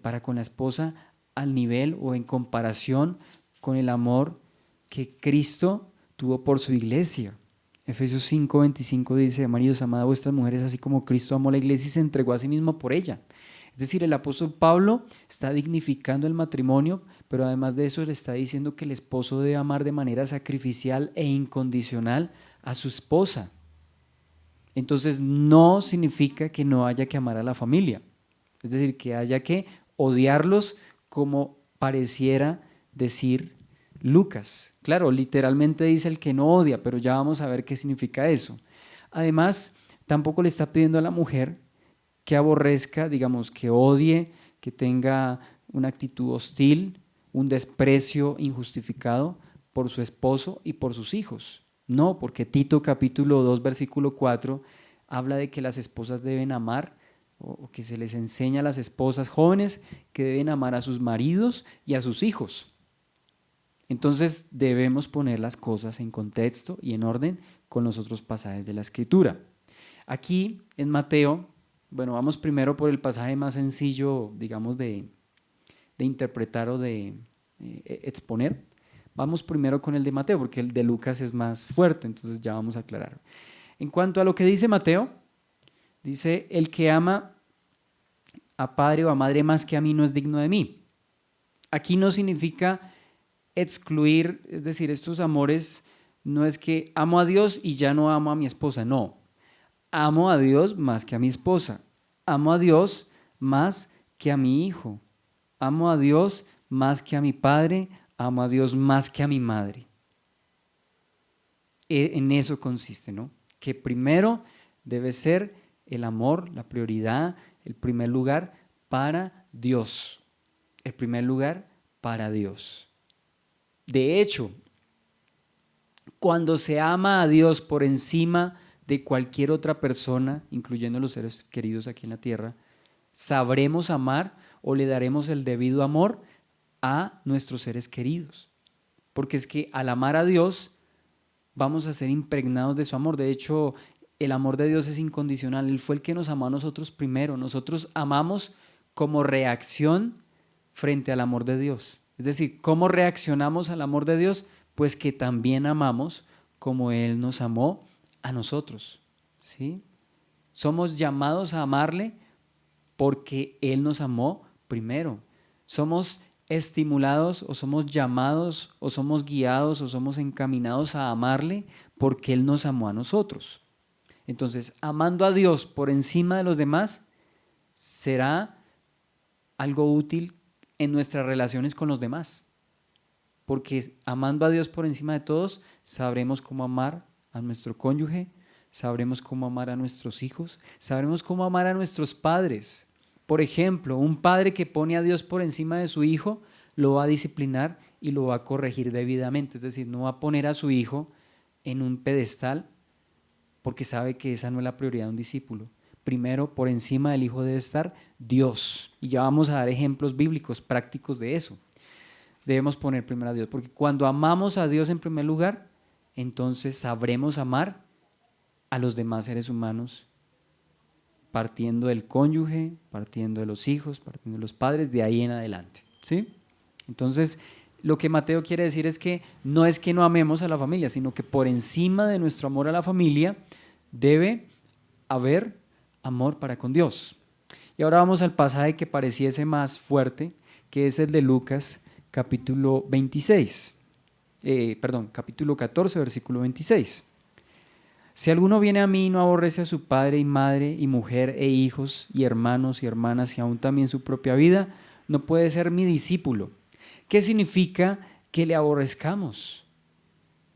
para con la esposa al nivel o en comparación con el amor que Cristo tuvo por su iglesia. Efesios 5:25 dice, maridos, amad a vuestras mujeres así como Cristo amó la iglesia y se entregó a sí mismo por ella. Es decir, el apóstol Pablo está dignificando el matrimonio, pero además de eso le está diciendo que el esposo debe amar de manera sacrificial e incondicional a su esposa. Entonces no significa que no haya que amar a la familia, es decir, que haya que odiarlos como pareciera decir Lucas. Claro, literalmente dice el que no odia, pero ya vamos a ver qué significa eso. Además, tampoco le está pidiendo a la mujer que aborrezca, digamos, que odie, que tenga una actitud hostil, un desprecio injustificado por su esposo y por sus hijos. No, porque Tito capítulo 2, versículo 4 habla de que las esposas deben amar, o que se les enseña a las esposas jóvenes que deben amar a sus maridos y a sus hijos. Entonces debemos poner las cosas en contexto y en orden con los otros pasajes de la Escritura. Aquí en Mateo, bueno, vamos primero por el pasaje más sencillo, digamos, de interpretar o de exponer. Vamos primero con el de Mateo, porque el de Lucas es más fuerte, entonces ya vamos a aclarar. En cuanto a lo que dice Mateo, dice, el que ama a padre o a madre más que a mí no es digno de mí. Aquí no significa excluir, es decir, estos amores no es que amo a Dios y ya no amo a mi esposa, no. Amo a Dios más que a mi esposa, amo a Dios más que a mi hijo, amo a Dios más que a mi padre, amo a Dios más que a mi madre. En eso consiste, ¿no? Que primero debe ser el amor, la prioridad, el primer lugar para Dios, el primer lugar para Dios. De hecho, cuando se ama a Dios por encima de cualquier otra persona, incluyendo los seres queridos aquí en la tierra, sabremos amar o le daremos el debido amor a nuestros seres queridos. Porque es que al amar a Dios vamos a ser impregnados de su amor. De hecho, el amor de Dios es incondicional. Él fue el que nos amó a nosotros primero. Nosotros amamos como reacción frente al amor de Dios. Es decir, ¿cómo reaccionamos al amor de Dios? Pues que también amamos como Él nos amó a nosotros. ¿sí? Somos llamados a amarle porque Él nos amó primero. Somos estimulados o somos llamados o somos guiados o somos encaminados a amarle porque Él nos amó a nosotros. Entonces, amando a Dios por encima de los demás será algo útil en nuestras relaciones con los demás. Porque amando a Dios por encima de todos, sabremos cómo amar a nuestro cónyuge, sabremos cómo amar a nuestros hijos, sabremos cómo amar a nuestros padres. Por ejemplo, un padre que pone a Dios por encima de su hijo, lo va a disciplinar y lo va a corregir debidamente. Es decir, no va a poner a su hijo en un pedestal porque sabe que esa no es la prioridad de un discípulo. Primero, por encima del hijo debe estar Dios. Y ya vamos a dar ejemplos bíblicos prácticos de eso. Debemos poner primero a Dios, porque cuando amamos a Dios en primer lugar, entonces sabremos amar a los demás seres humanos, partiendo del cónyuge, partiendo de los hijos, partiendo de los padres, de ahí en adelante, ¿sí? Entonces, lo que Mateo quiere decir es que no amemos a la familia, sino que por encima de nuestro amor a la familia debe haber amor para con Dios. Y ahora vamos al pasaje que pareciese más fuerte, que es el de Lucas, capítulo 14, versículo 26. Si alguno viene a mí y no aborrece a su padre y madre y mujer e hijos y hermanos y hermanas y aún también su propia vida, no puede ser mi discípulo. ¿Qué significa que le aborrezcamos?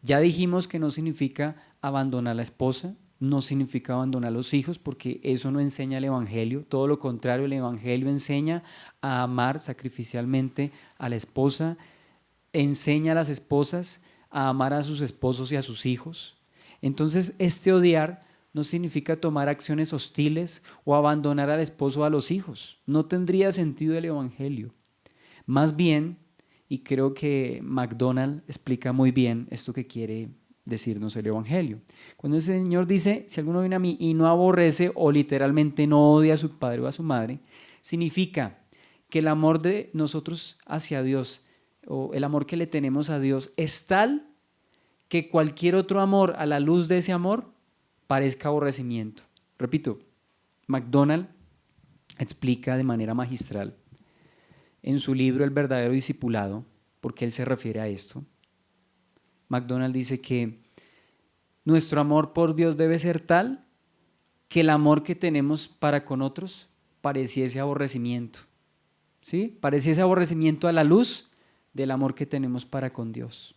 Ya dijimos que no significa abandonar a la esposa, no significa abandonar a los hijos, porque eso no enseña el Evangelio. Todo lo contrario, el Evangelio enseña a amar sacrificialmente a la esposa, enseña a las esposas a amar a sus esposos y a sus hijos. Entonces, este odiar no significa tomar acciones hostiles o abandonar al esposo o a los hijos. No tendría sentido el Evangelio. Más bien, y creo que MacDonald explica muy bien esto que quiere decirnos el Evangelio. Cuando el Señor dice, si alguno viene a mí y no aborrece o literalmente no odia a su padre o a su madre, significa que el amor de nosotros hacia Dios o el amor que le tenemos a Dios es tal que cualquier otro amor a la luz de ese amor parezca aborrecimiento. Repito, MacDonald explica de manera magistral en su libro El verdadero discipulado, porque él se refiere a esto. MacDonald dice que nuestro amor por Dios debe ser tal que el amor que tenemos para con otros pareciese aborrecimiento, ¿sí? Pareciese aborrecimiento a la luz del amor que tenemos para con Dios.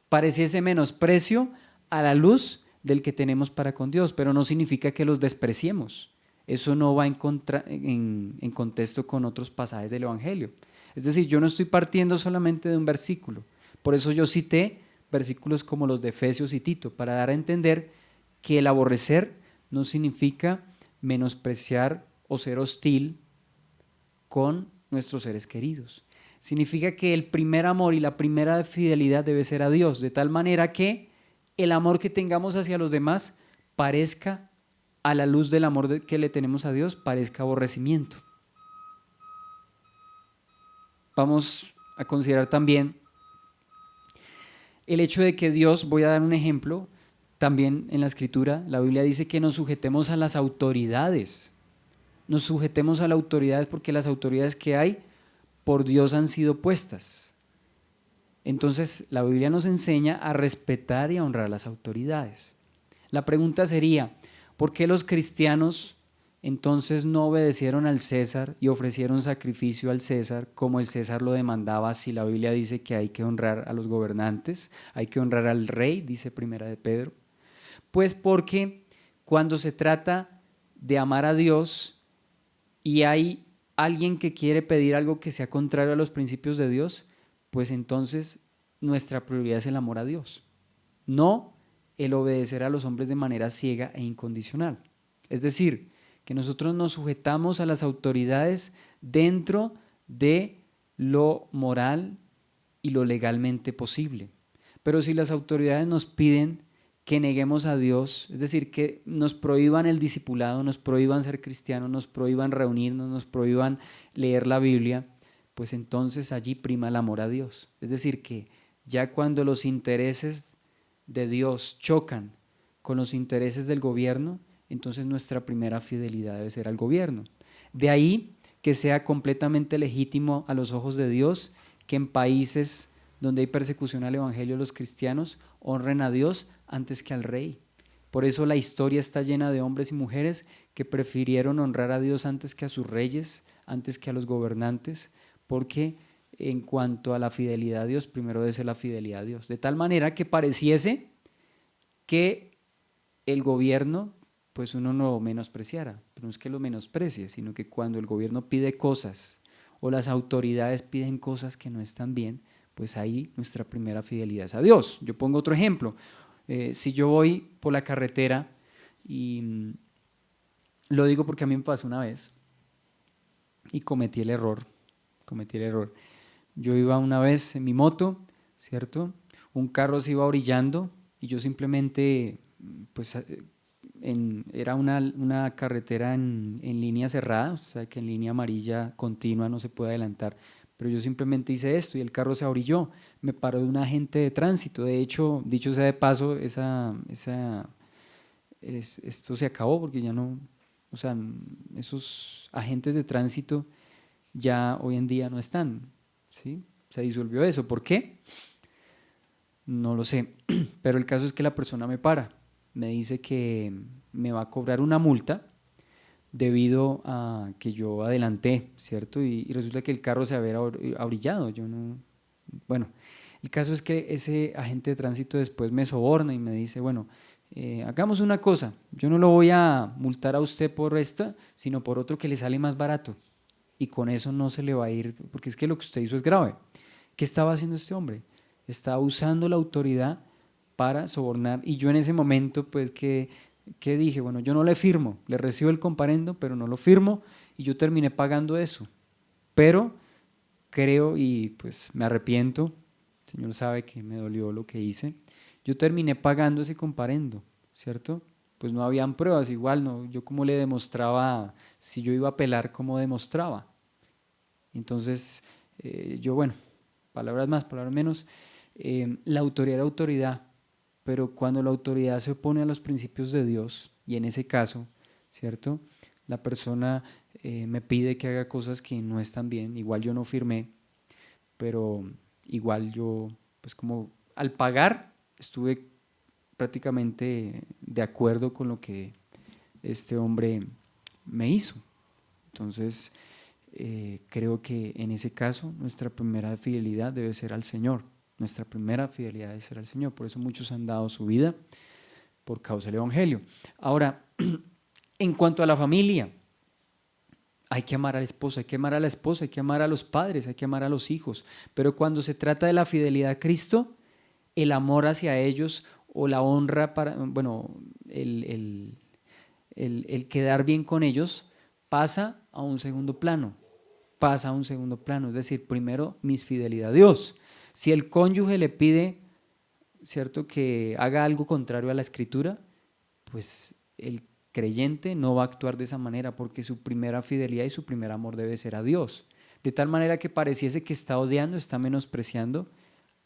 Pareciese menosprecio a la luz del que tenemos para con Dios, pero no significa que los despreciemos. Eso no va en contexto con otros pasajes del Evangelio. Es decir, yo no estoy partiendo solamente de un versículo. Por eso yo cité versículos como los de Efesios y Tito, para dar a entender que el aborrecer no significa menospreciar o ser hostil con nuestros seres queridos. Significa que el primer amor y la primera fidelidad debe ser a Dios, de tal manera que el amor que tengamos hacia los demás parezca, a la luz del amor que le tenemos a Dios, parezca aborrecimiento. Vamos a considerar también el hecho de que Dios, voy a dar un ejemplo, también en la Escritura, la Biblia dice que nos sujetemos a las autoridades. Nos sujetemos a las autoridades porque las autoridades que hay por Dios han sido puestas. Entonces, la Biblia nos enseña a respetar y a honrar a las autoridades. La pregunta sería, ¿por qué los cristianos entonces no obedecieron al César y ofrecieron sacrificio al César como el César lo demandaba, si la Biblia dice que hay que honrar a los gobernantes, hay que honrar al rey, dice Primera de Pedro? Pues porque cuando se trata de amar a Dios y hay alguien que quiere pedir algo que sea contrario a los principios de Dios, pues entonces nuestra prioridad es el amor a Dios, no el obedecer a los hombres de manera ciega e incondicional. Es decir, que nosotros nos sujetamos a las autoridades dentro de lo moral y lo legalmente posible. Pero si las autoridades nos piden que neguemos a Dios, es decir, que nos prohíban el discipulado, nos prohíban ser cristianos, nos prohíban reunirnos, nos prohíban leer la Biblia, pues entonces allí prima el amor a Dios. Es decir, que ya cuando los intereses de Dios chocan con los intereses del gobierno, entonces nuestra primera fidelidad debe ser al gobierno. De ahí que sea completamente legítimo a los ojos de Dios que en países donde hay persecución al evangelio los cristianos honren a Dios antes que al rey. Por eso la historia está llena de hombres y mujeres que prefirieron honrar a Dios antes que a sus reyes, antes que a los gobernantes, porque en cuanto a la fidelidad a Dios, primero debe ser la fidelidad a Dios. De tal manera que pareciese que el gobierno, pues uno no lo menospreciara, pero no es que lo menosprecie, sino que cuando el gobierno pide cosas o las autoridades piden cosas que no están bien, pues ahí nuestra primera fidelidad es a Dios. Yo pongo otro ejemplo. Si yo voy por la carretera y lo digo porque a mí me pasó una vez y cometí el error. Yo iba una vez en mi moto, ¿cierto? Un carro se iba orillando y yo simplemente, pues era una carretera en línea cerrada, o sea que en línea amarilla continua no se puede adelantar, pero yo simplemente hice esto y el carro se orilló, me paró un agente de tránsito. De hecho, dicho sea de paso, esto se acabó porque ya no, o sea, esos agentes de tránsito ya hoy en día no están, ¿sí? Se disolvió eso. ¿Por qué? No lo sé, pero el caso es que la persona me para, me dice que me va a cobrar una multa debido a que yo adelanté, ¿cierto? Y resulta que el carro se había orillado, yo no, bueno, el caso es que ese agente de tránsito después me soborna y me dice, bueno, hagamos una cosa, yo no lo voy a multar a usted por esta, sino por otro que le sale más barato, y con eso no se le va a ir, porque es que lo que usted hizo es grave. ¿Qué estaba haciendo este hombre? Estaba usando la autoridad para sobornar, y yo en ese momento, pues, ¿qué dije? Bueno, yo no le firmo, le recibo el comparendo, pero no lo firmo, y yo terminé pagando eso. Pero creo, y pues me arrepiento, el Señor sabe que me dolió lo que hice, yo terminé pagando ese comparendo, ¿cierto? Pues no habían pruebas, igual no, yo cómo le demostraba, si yo iba a apelar, cómo demostraba. Entonces, yo, bueno, palabras más, palabras menos, la autoridad era autoridad, pero cuando la autoridad se opone a los principios de Dios, y en ese caso, ¿cierto? La persona me pide que haga cosas que no están bien, igual yo no firmé, pero igual yo, pues como al pagar, estuve prácticamente de acuerdo con lo que este hombre me hizo. Entonces, creo que en ese caso nuestra primera fidelidad debe ser al Señor. Nuestra primera fidelidad debe ser al Señor. Por eso muchos han dado su vida por causa del Evangelio. Ahora, en cuanto a la familia, hay que amar al esposo, hay que amar a la esposa, hay que amar a los padres, hay que amar a los hijos. Pero cuando se trata de la fidelidad a Cristo, el amor hacia ellos o la honra para, bueno, el quedar bien con ellos pasa a un segundo plano. Es decir, primero mi fidelidad a Dios. Si el cónyuge le pide, ¿cierto?, que haga algo contrario a la Escritura, pues el creyente no va a actuar de esa manera porque su primera fidelidad y su primer amor debe ser a Dios. De tal manera que pareciese que está odiando, está menospreciando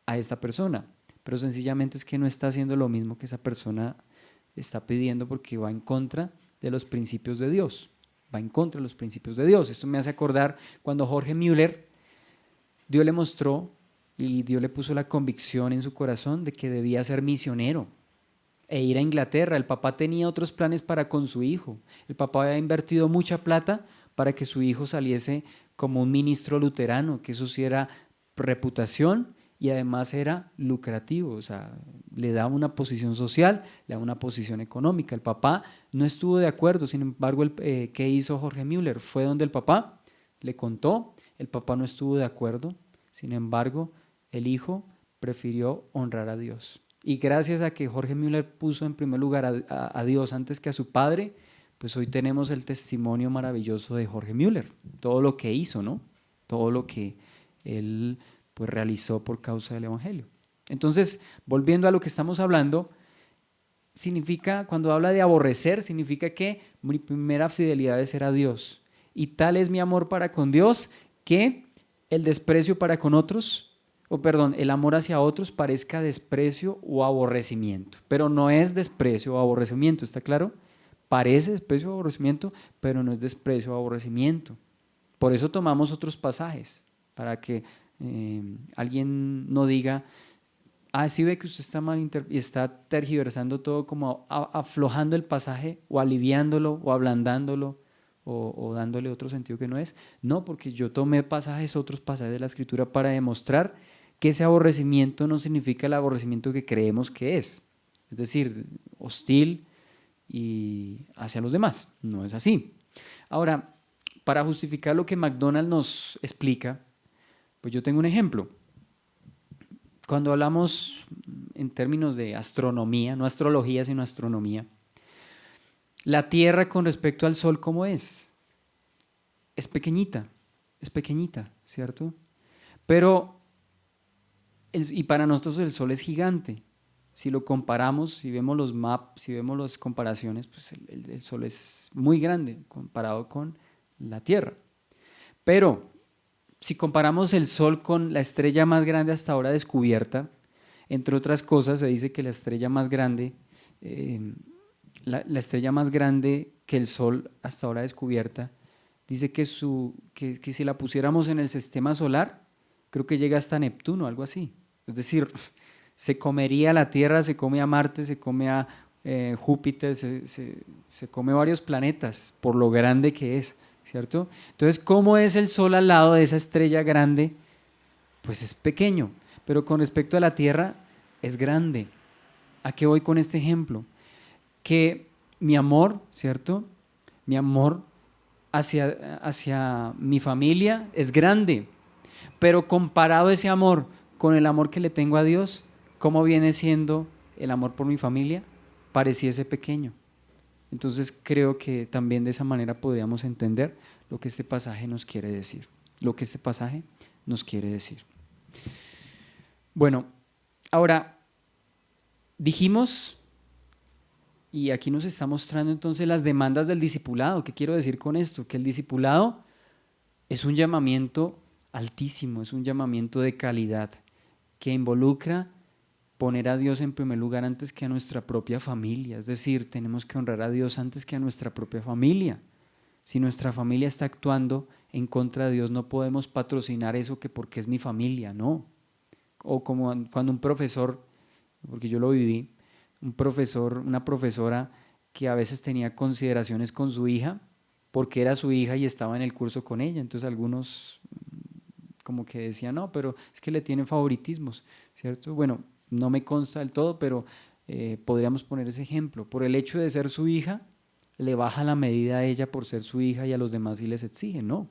a esta persona, pero sencillamente es que no está haciendo lo mismo que esa persona está pidiendo porque va en contra de los principios de Dios. Va en contra de los principios de Dios. Esto me hace acordar cuando Jorge Müller, Dios le mostró y Dios le puso la convicción en su corazón de que debía ser misionero e ir a Inglaterra. El papá tenía otros planes para con su hijo. El papá había invertido mucha plata para que su hijo saliese como un ministro luterano, que eso sí era reputación y además era lucrativo, o sea, le daba una posición social, le daba una posición económica. El papá no estuvo de acuerdo, sin embargo, ¿qué hizo Jorge Müller? Fue donde el papá le contó, el papá no estuvo de acuerdo, sin embargo, el hijo prefirió honrar a Dios. Y gracias a que Jorge Müller puso en primer lugar a Dios antes que a su padre, pues hoy tenemos el testimonio maravilloso de Jorge Müller, todo lo que hizo, ¿no? Todo lo que él pues realizó por causa del Evangelio. Entonces, volviendo a lo que estamos hablando, significa, cuando habla de aborrecer, significa que mi primera fidelidad es ser a Dios. Y tal es mi amor para con Dios que el desprecio para con otros el amor hacia otros parezca desprecio o aborrecimiento, pero no es desprecio o aborrecimiento, ¿está claro? Parece desprecio o aborrecimiento, pero no es desprecio o aborrecimiento. Por eso tomamos otros pasajes, para que alguien no diga, sí ve que usted está y está tergiversando todo, como aflojando el pasaje o aliviándolo o ablandándolo o dándole otro sentido que no es. No, porque yo tomé otros pasajes de la Escritura para demostrar que ese aborrecimiento no significa el aborrecimiento que creemos que es decir, hostil y hacia los demás. No es así. Ahora, para justificar lo que MacDonald nos explica, pues yo tengo un ejemplo. Cuando hablamos en términos de astronomía, no astrología, sino astronomía, la Tierra con respecto al Sol, ¿cómo es? Es pequeñita, ¿cierto? Pero, y para nosotros el Sol es gigante. Si lo comparamos, si vemos los maps, si vemos las comparaciones, pues el Sol es muy grande comparado con la Tierra. Pero si comparamos el Sol con la estrella más grande hasta ahora descubierta, entre otras cosas se dice que la estrella más grande, la estrella más grande que el Sol hasta ahora descubierta, dice que si la pusiéramos en el sistema solar, creo que llega hasta Neptuno, algo así. Es decir, se comería la Tierra, se come a Marte, se come a Júpiter, se come varios planetas por lo grande que es, ¿cierto? Entonces, ¿cómo es el Sol al lado de esa estrella grande? Pues es pequeño, pero con respecto a la Tierra es grande. ¿A qué voy con este ejemplo? Que mi amor, ¿cierto? Mi amor hacia mi familia es grande, pero comparado ese amor con el amor que le tengo a Dios, ¿cómo viene siendo el amor por mi familia? Pareciese pequeño. Entonces creo que también de esa manera podríamos entender lo que este pasaje nos quiere decir. Bueno, ahora dijimos, y aquí nos está mostrando entonces las demandas del discipulado. ¿Qué quiero decir con esto? Que el discipulado es un llamamiento altísimo, es un llamamiento de calidad que involucra poner a Dios en primer lugar antes que a nuestra propia familia. Es decir, tenemos que honrar a Dios antes que a nuestra propia familia. Si nuestra familia está actuando en contra de Dios, no podemos patrocinar eso que porque es mi familia, no. O como cuando un profesor, porque yo lo viví, una profesora que a veces tenía consideraciones con su hija, porque era su hija y estaba en el curso con ella. Entonces algunos como que decían, no, pero es que le tienen favoritismos, ¿cierto? Bueno, no me consta del todo, pero podríamos poner ese ejemplo. Por el hecho de ser su hija, le baja la medida a ella por ser su hija y a los demás sí les exige, no.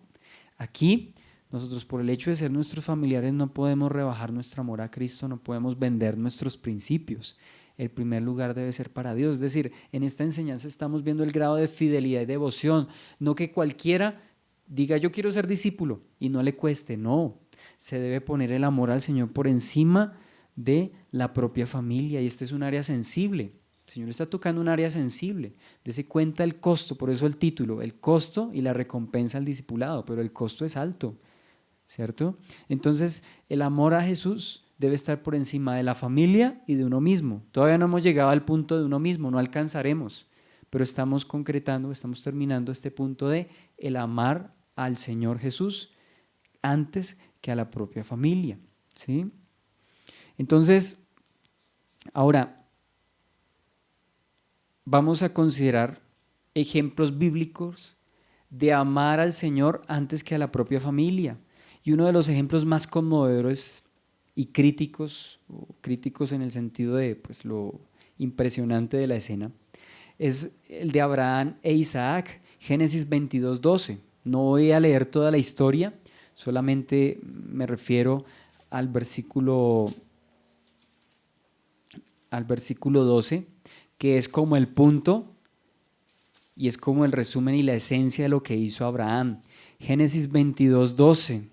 Aquí nosotros por el hecho de ser nuestros familiares no podemos rebajar nuestro amor a Cristo, no podemos vender nuestros principios. El primer lugar debe ser para Dios. Es decir, en esta enseñanza estamos viendo el grado de fidelidad y devoción, no que cualquiera diga yo quiero ser discípulo y no le cueste, no. Se debe poner el amor al Señor por encima de la propia familia y este es un área sensible. El Señor está tocando un área sensible. Dese cuenta el costo, por eso el título, el costo y la recompensa al discipulado, pero el costo es alto, ¿cierto? Entonces, el amor a Jesús debe estar por encima de la familia y de uno mismo. Todavía no hemos llegado al punto de uno mismo, no alcanzaremos, pero estamos terminando este punto de el amar al Señor Jesús antes que a la propia familia, ¿sí? Entonces, ahora vamos a considerar ejemplos bíblicos de amar al Señor antes que a la propia familia. Y uno de los ejemplos más conmovedores y críticos en el sentido de pues, lo impresionante de la escena, es el de Abraham e Isaac, Génesis 22:12. No voy a leer toda la historia, solamente me refiero al versículo 12, que es como el punto y es como el resumen y la esencia de lo que hizo Abraham. Génesis 22:12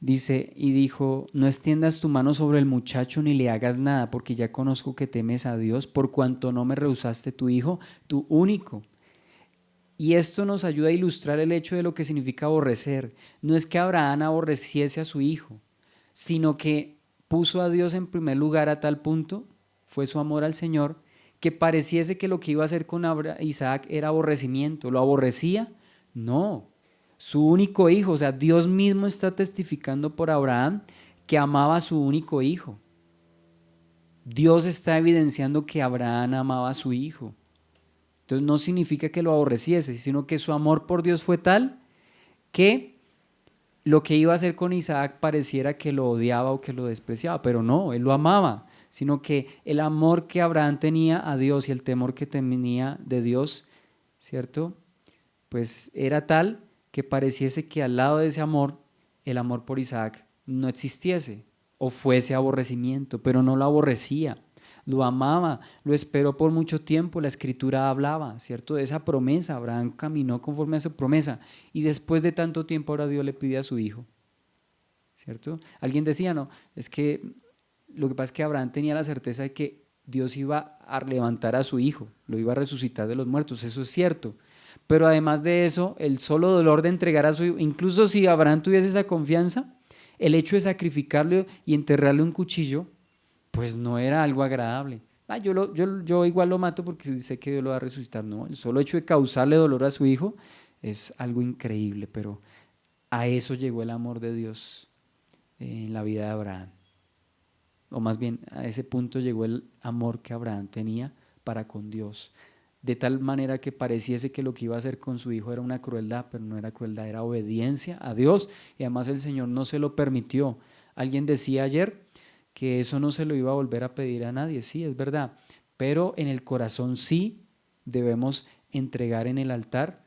dice, y dijo, no extiendas tu mano sobre el muchacho ni le hagas nada, porque ya conozco que temes a Dios, por cuanto no me rehusaste tu hijo, tu único. Y esto nos ayuda a ilustrar el hecho de lo que significa aborrecer. No es que Abraham aborreciese a su hijo, sino que puso a Dios en primer lugar a tal punto, fue su amor al Señor, que pareciese que lo que iba a hacer con Isaac era aborrecimiento. ¿Lo aborrecía? No. Su único hijo, o sea, Dios mismo está testificando por Abraham que amaba a su único hijo. Dios está evidenciando que Abraham amaba a su hijo. Entonces no significa que lo aborreciese, sino que su amor por Dios fue tal que lo que iba a hacer con Isaac pareciera que lo odiaba o que lo despreciaba, pero no, él lo amaba, sino que el amor que Abraham tenía a Dios y el temor que tenía de Dios, ¿cierto? Pues era tal que pareciese que al lado de ese amor, el amor por Isaac no existiese o fuese aborrecimiento, pero no lo aborrecía, lo amaba, lo esperó por mucho tiempo. La escritura hablaba, ¿cierto? De esa promesa. Abraham caminó conforme a su promesa y después de tanto tiempo ahora Dios le pide a su hijo, ¿cierto? Alguien decía, no, es que lo que pasa es que Abraham tenía la certeza de que Dios iba a levantar a su hijo, lo iba a resucitar de los muertos, eso es cierto. Pero además de eso, el solo dolor de entregar a su hijo, incluso si Abraham tuviese esa confianza, el hecho de sacrificarlo y enterrarle un cuchillo, pues no era algo agradable. Yo igual lo mato porque sé que Dios lo va a resucitar. No, el solo hecho de causarle dolor a su hijo es algo increíble, pero a eso llegó el amor de Dios en la vida de Abraham. O más bien, a ese punto llegó el amor que Abraham tenía para con Dios. De tal manera que pareciese que lo que iba a hacer con su hijo era una crueldad, pero no era crueldad, era obediencia a Dios. Y además el Señor no se lo permitió. Alguien decía ayer que eso no se lo iba a volver a pedir a nadie. Sí, es verdad, pero en el corazón sí debemos entregar en el altar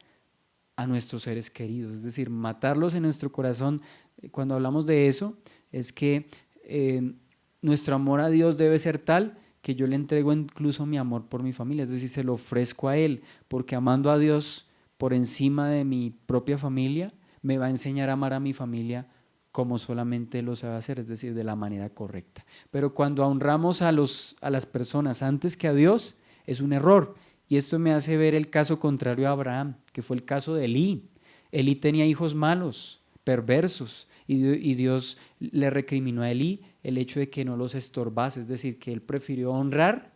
a nuestros seres queridos, es decir, matarlos en nuestro corazón. Cuando hablamos de eso, es que nuestro amor a Dios debe ser tal que yo le entrego incluso mi amor por mi familia, es decir, se lo ofrezco a Él, porque amando a Dios por encima de mi propia familia, me va a enseñar a amar a mi familia como solamente Él lo sabe hacer, es decir, de la manera correcta. Pero cuando honramos a las personas antes que a Dios, es un error. Y esto me hace ver el caso contrario a Abraham, que fue el caso de Elí. Elí tenía hijos malos, perversos, y Dios le recriminó a Elí el hecho de que no los estorbase, es decir, que él prefirió honrar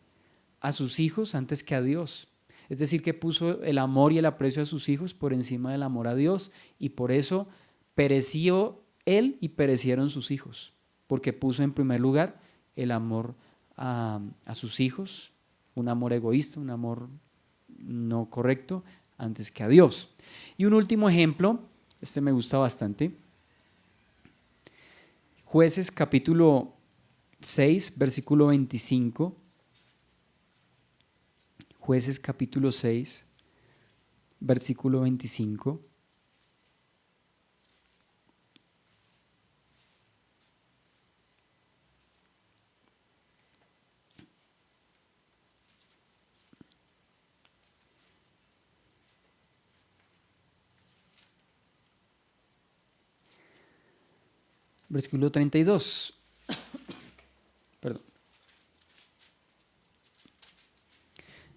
a sus hijos antes que a Dios. Es decir, que puso el amor y el aprecio a sus hijos por encima del amor a Dios, y por eso pereció él y perecieron sus hijos, porque puso en primer lugar el amor a sus hijos, un amor egoísta, un amor no correcto, antes que a Dios. Y un último ejemplo, este me gusta bastante. Jueces capítulo 6, versículo 25. Jueces capítulo 6, versículo 25. Versículo 32. Perdón.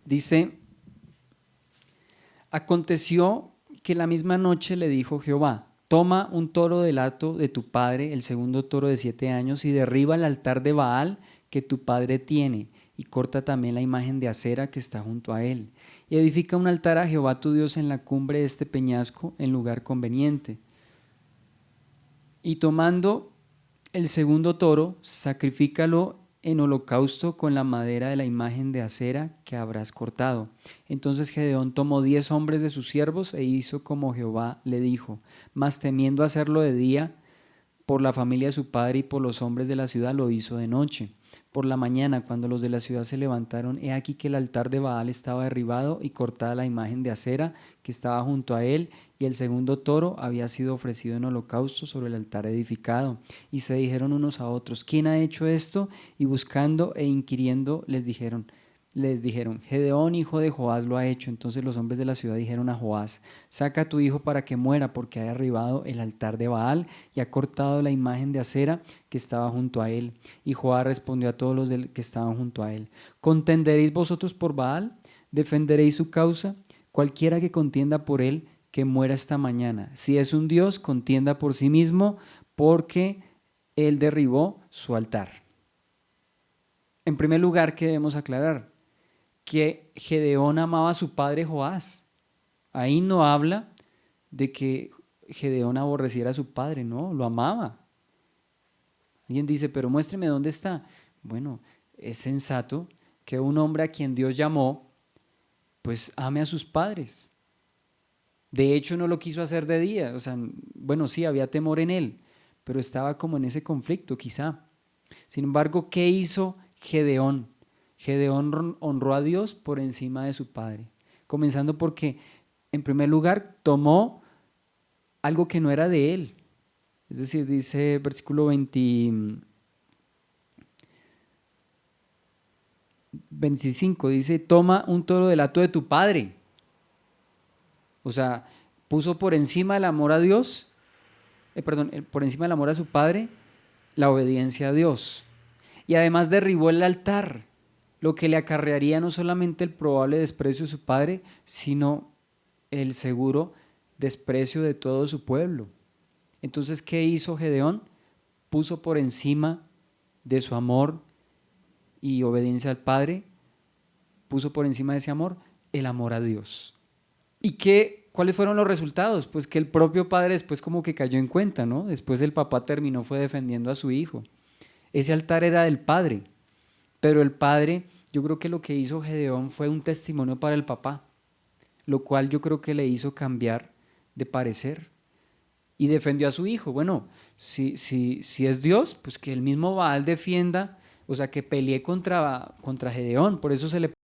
Dice, aconteció que la misma noche le dijo Jehová, toma un toro del hato de tu padre, el segundo toro de 7 años, y derriba el altar de Baal que tu padre tiene, y corta también la imagen de acera que está junto a él. Y edifica un altar a Jehová tu Dios en la cumbre de este peñasco, en lugar conveniente. Y tomando el segundo toro, sacrifícalo en holocausto con la madera de la imagen de acera que habrás cortado. Entonces Gedeón tomó 10 hombres de sus siervos e hizo como Jehová le dijo, mas temiendo hacerlo de día, por la familia de su padre y por los hombres de la ciudad, lo hizo de noche. Por la mañana, cuando los de la ciudad se levantaron, he aquí que el altar de Baal estaba derribado y cortada la imagen de acera que estaba junto a él, y el segundo toro había sido ofrecido en holocausto sobre el altar edificado. Y se dijeron unos a otros, ¿quién ha hecho esto? Y buscando e inquiriendo les dijeron, Gedeón, hijo de Joás, lo ha hecho. Entonces los hombres de la ciudad dijeron a Joás, saca a tu hijo para que muera, porque ha derribado el altar de Baal y ha cortado la imagen de acera que estaba junto a él. Y Joás respondió a todos los que estaban junto a él, ¿contenderéis vosotros por Baal? ¿Defenderéis su causa? Cualquiera que contienda por él, que muera esta mañana. Si es un Dios, contienda por sí mismo, porque él derribó su altar. En primer lugar, ¿qué debemos aclarar? Que Gedeón amaba a su padre Joás. Ahí no habla de que Gedeón aborreciera a su padre, no, lo amaba. Alguien dice, pero muéstreme dónde está. Bueno, es sensato que un hombre a quien Dios llamó, pues ame a sus padres. De hecho, no lo quiso hacer de día. O sea, bueno, sí, había temor en él, pero estaba como en ese conflicto, quizá. Sin embargo, ¿qué hizo Gedeón? Gedeón honró a Dios por encima de su padre. Comenzando porque, en primer lugar, tomó algo que no era de él. Es decir, dice versículo 25, dice, toma un toro del hato de tu padre. O sea, puso por encima del amor a Dios, por encima del amor a su padre, la obediencia a Dios. Y además derribó el altar, lo que le acarrearía no solamente el probable desprecio de su padre, sino el seguro desprecio de todo su pueblo. Entonces, ¿qué hizo Gedeón? Puso por encima de su amor y obediencia al Padre, puso por encima de ese amor el amor a Dios. ¿Y cuáles fueron los resultados? Pues que el propio padre después como que cayó en cuenta, ¿no? Después el papá fue defendiendo a su hijo. Ese altar era del padre, pero el padre, yo creo que lo que hizo Gedeón fue un testimonio para el papá, lo cual yo creo que le hizo cambiar de parecer y defendió a su hijo. Bueno, si es Dios, pues que el mismo Baal defienda, o sea, que pelee contra Gedeón. Por eso se le